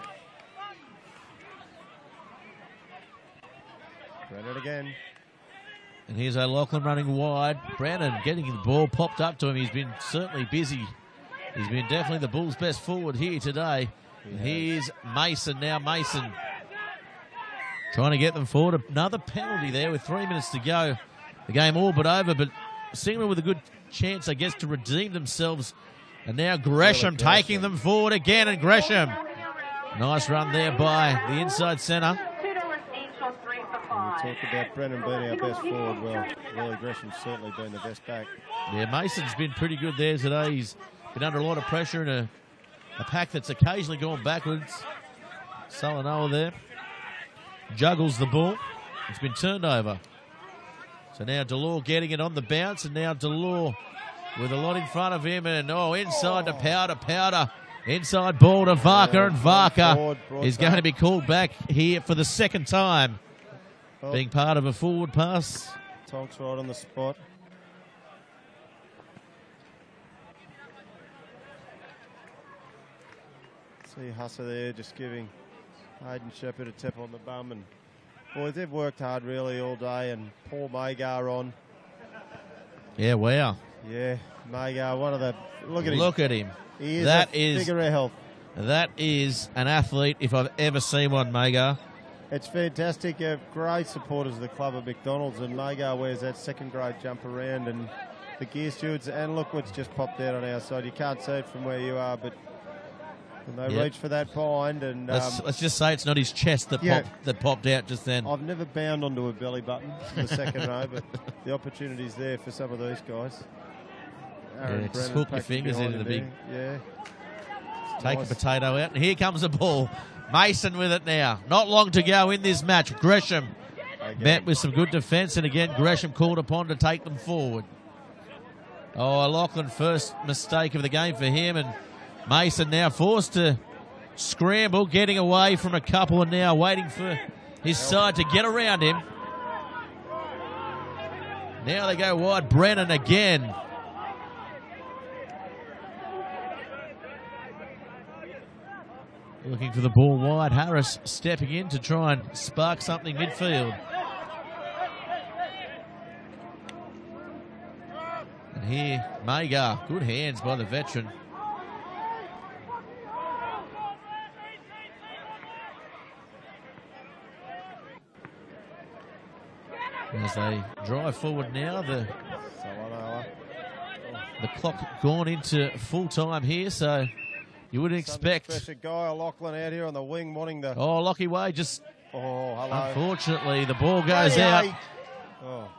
[SPEAKER 2] Brennan again.
[SPEAKER 1] And here's O'Loughlin running wide. Brennan getting the ball popped up to him. He's been certainly busy. He's been definitely the Bulls' best forward here today. And here's Mason now. Mason trying to get them forward. Another penalty there with 3 minutes to go. The game all but over, but Singleton with a good chance, I guess, to redeem themselves. And now Gresham taking them forward again, and Gresham. Nice run there by the inside centre.
[SPEAKER 2] We talk about Brennan being our best forward. Well, Willie Gresham's certainly been the best back.
[SPEAKER 1] Yeah, Mason's been pretty good there today. He's been under a lot of pressure in a pack that's occasionally gone backwards. Salanoa there. Juggles the ball. It's been turned over. So now Delore getting it on the bounce, and now Delore with a lot in front of him, and inside to Powder. Inside ball to Varka, and Varka is going to be called back here for the second time. Being part of a forward pass.
[SPEAKER 2] Tonks right on the spot. See Husser there just giving Hayden Shepherd a tap on the bum. And boys, they've worked hard really all day, and Paul Magar on.
[SPEAKER 1] Yeah, wow.
[SPEAKER 2] Yeah, Magar, one of the...
[SPEAKER 1] Look at him.
[SPEAKER 2] He is figure of health.
[SPEAKER 1] That is an athlete if I've ever seen one, Magar.
[SPEAKER 2] It's fantastic. Great supporters of the club at McDonald's, and Magar wears that second-grade jump around, and the gear stewards. And look what's just popped out on our side. You can't see it from where you are, but they reach for that bind. And
[SPEAKER 1] let's just say it's not his chest that popped out just then.
[SPEAKER 2] I've never bound onto a belly button in the second row, but the opportunity's there for some of these guys.
[SPEAKER 1] Just hook your fingers into the big.
[SPEAKER 2] Yeah.
[SPEAKER 1] Take a potato out, and here comes the ball. Mason with it now. Not long to go in this match. Gresham met with some good defence, and again Gresham called upon to take them forward. Oh, Lachlan, first mistake of the game for him, and Mason now forced to scramble, getting away from a couple, and now waiting for his side to get around him. Now they go wide. Brennan again. Looking for the ball wide. Harris stepping in to try and spark something midfield. And here, Magar. Good hands by the veteran. As they drive forward now, the clock gone into full time here, so you wouldn't expect.
[SPEAKER 2] Special guy, Lachlan out here on the wing wanting the.
[SPEAKER 1] Oh, Lockie Way just.
[SPEAKER 2] Oh, hello.
[SPEAKER 1] Unfortunately, the ball goes out.
[SPEAKER 2] Oh,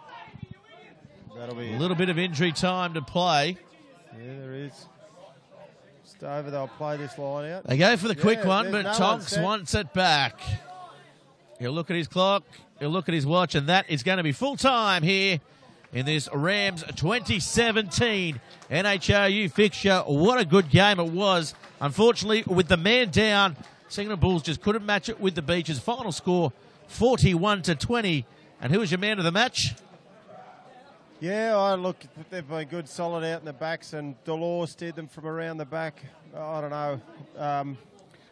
[SPEAKER 2] that'll be
[SPEAKER 1] a little bit of injury time to play.
[SPEAKER 2] Yeah, there is. Just over, they'll play this line out.
[SPEAKER 1] They go for the quick one, but Tonks wants it back. He'll look at his clock. He'll look at his watch, and that is going to be full time here in this Rams 2017 NHRU fixture. What a good game it was. Unfortunately, with the man down, Singleton Bulls just couldn't match it with the Beaches. Final score 41-20. And who was your man of the match?
[SPEAKER 2] Yeah, look, they've been good, solid out in the backs, and Delors steered them from around the back. I don't know.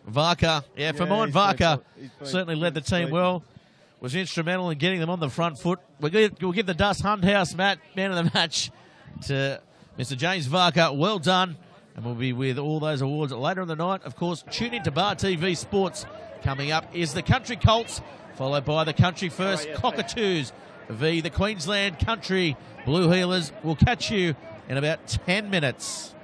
[SPEAKER 1] Varka, for mine, Varka certainly led the team well. Was instrumental in getting them on the front foot. We'll give the Dust Hunthouse man of the match to Mr. James Varka. Well done. And we'll be with all those awards later in the night. Of course, tune into Bar TV Sports. Coming up is the Country Colts, followed by the Country First Cockatoos v. the Queensland Country Blue Heelers. We'll catch you in about 10 minutes.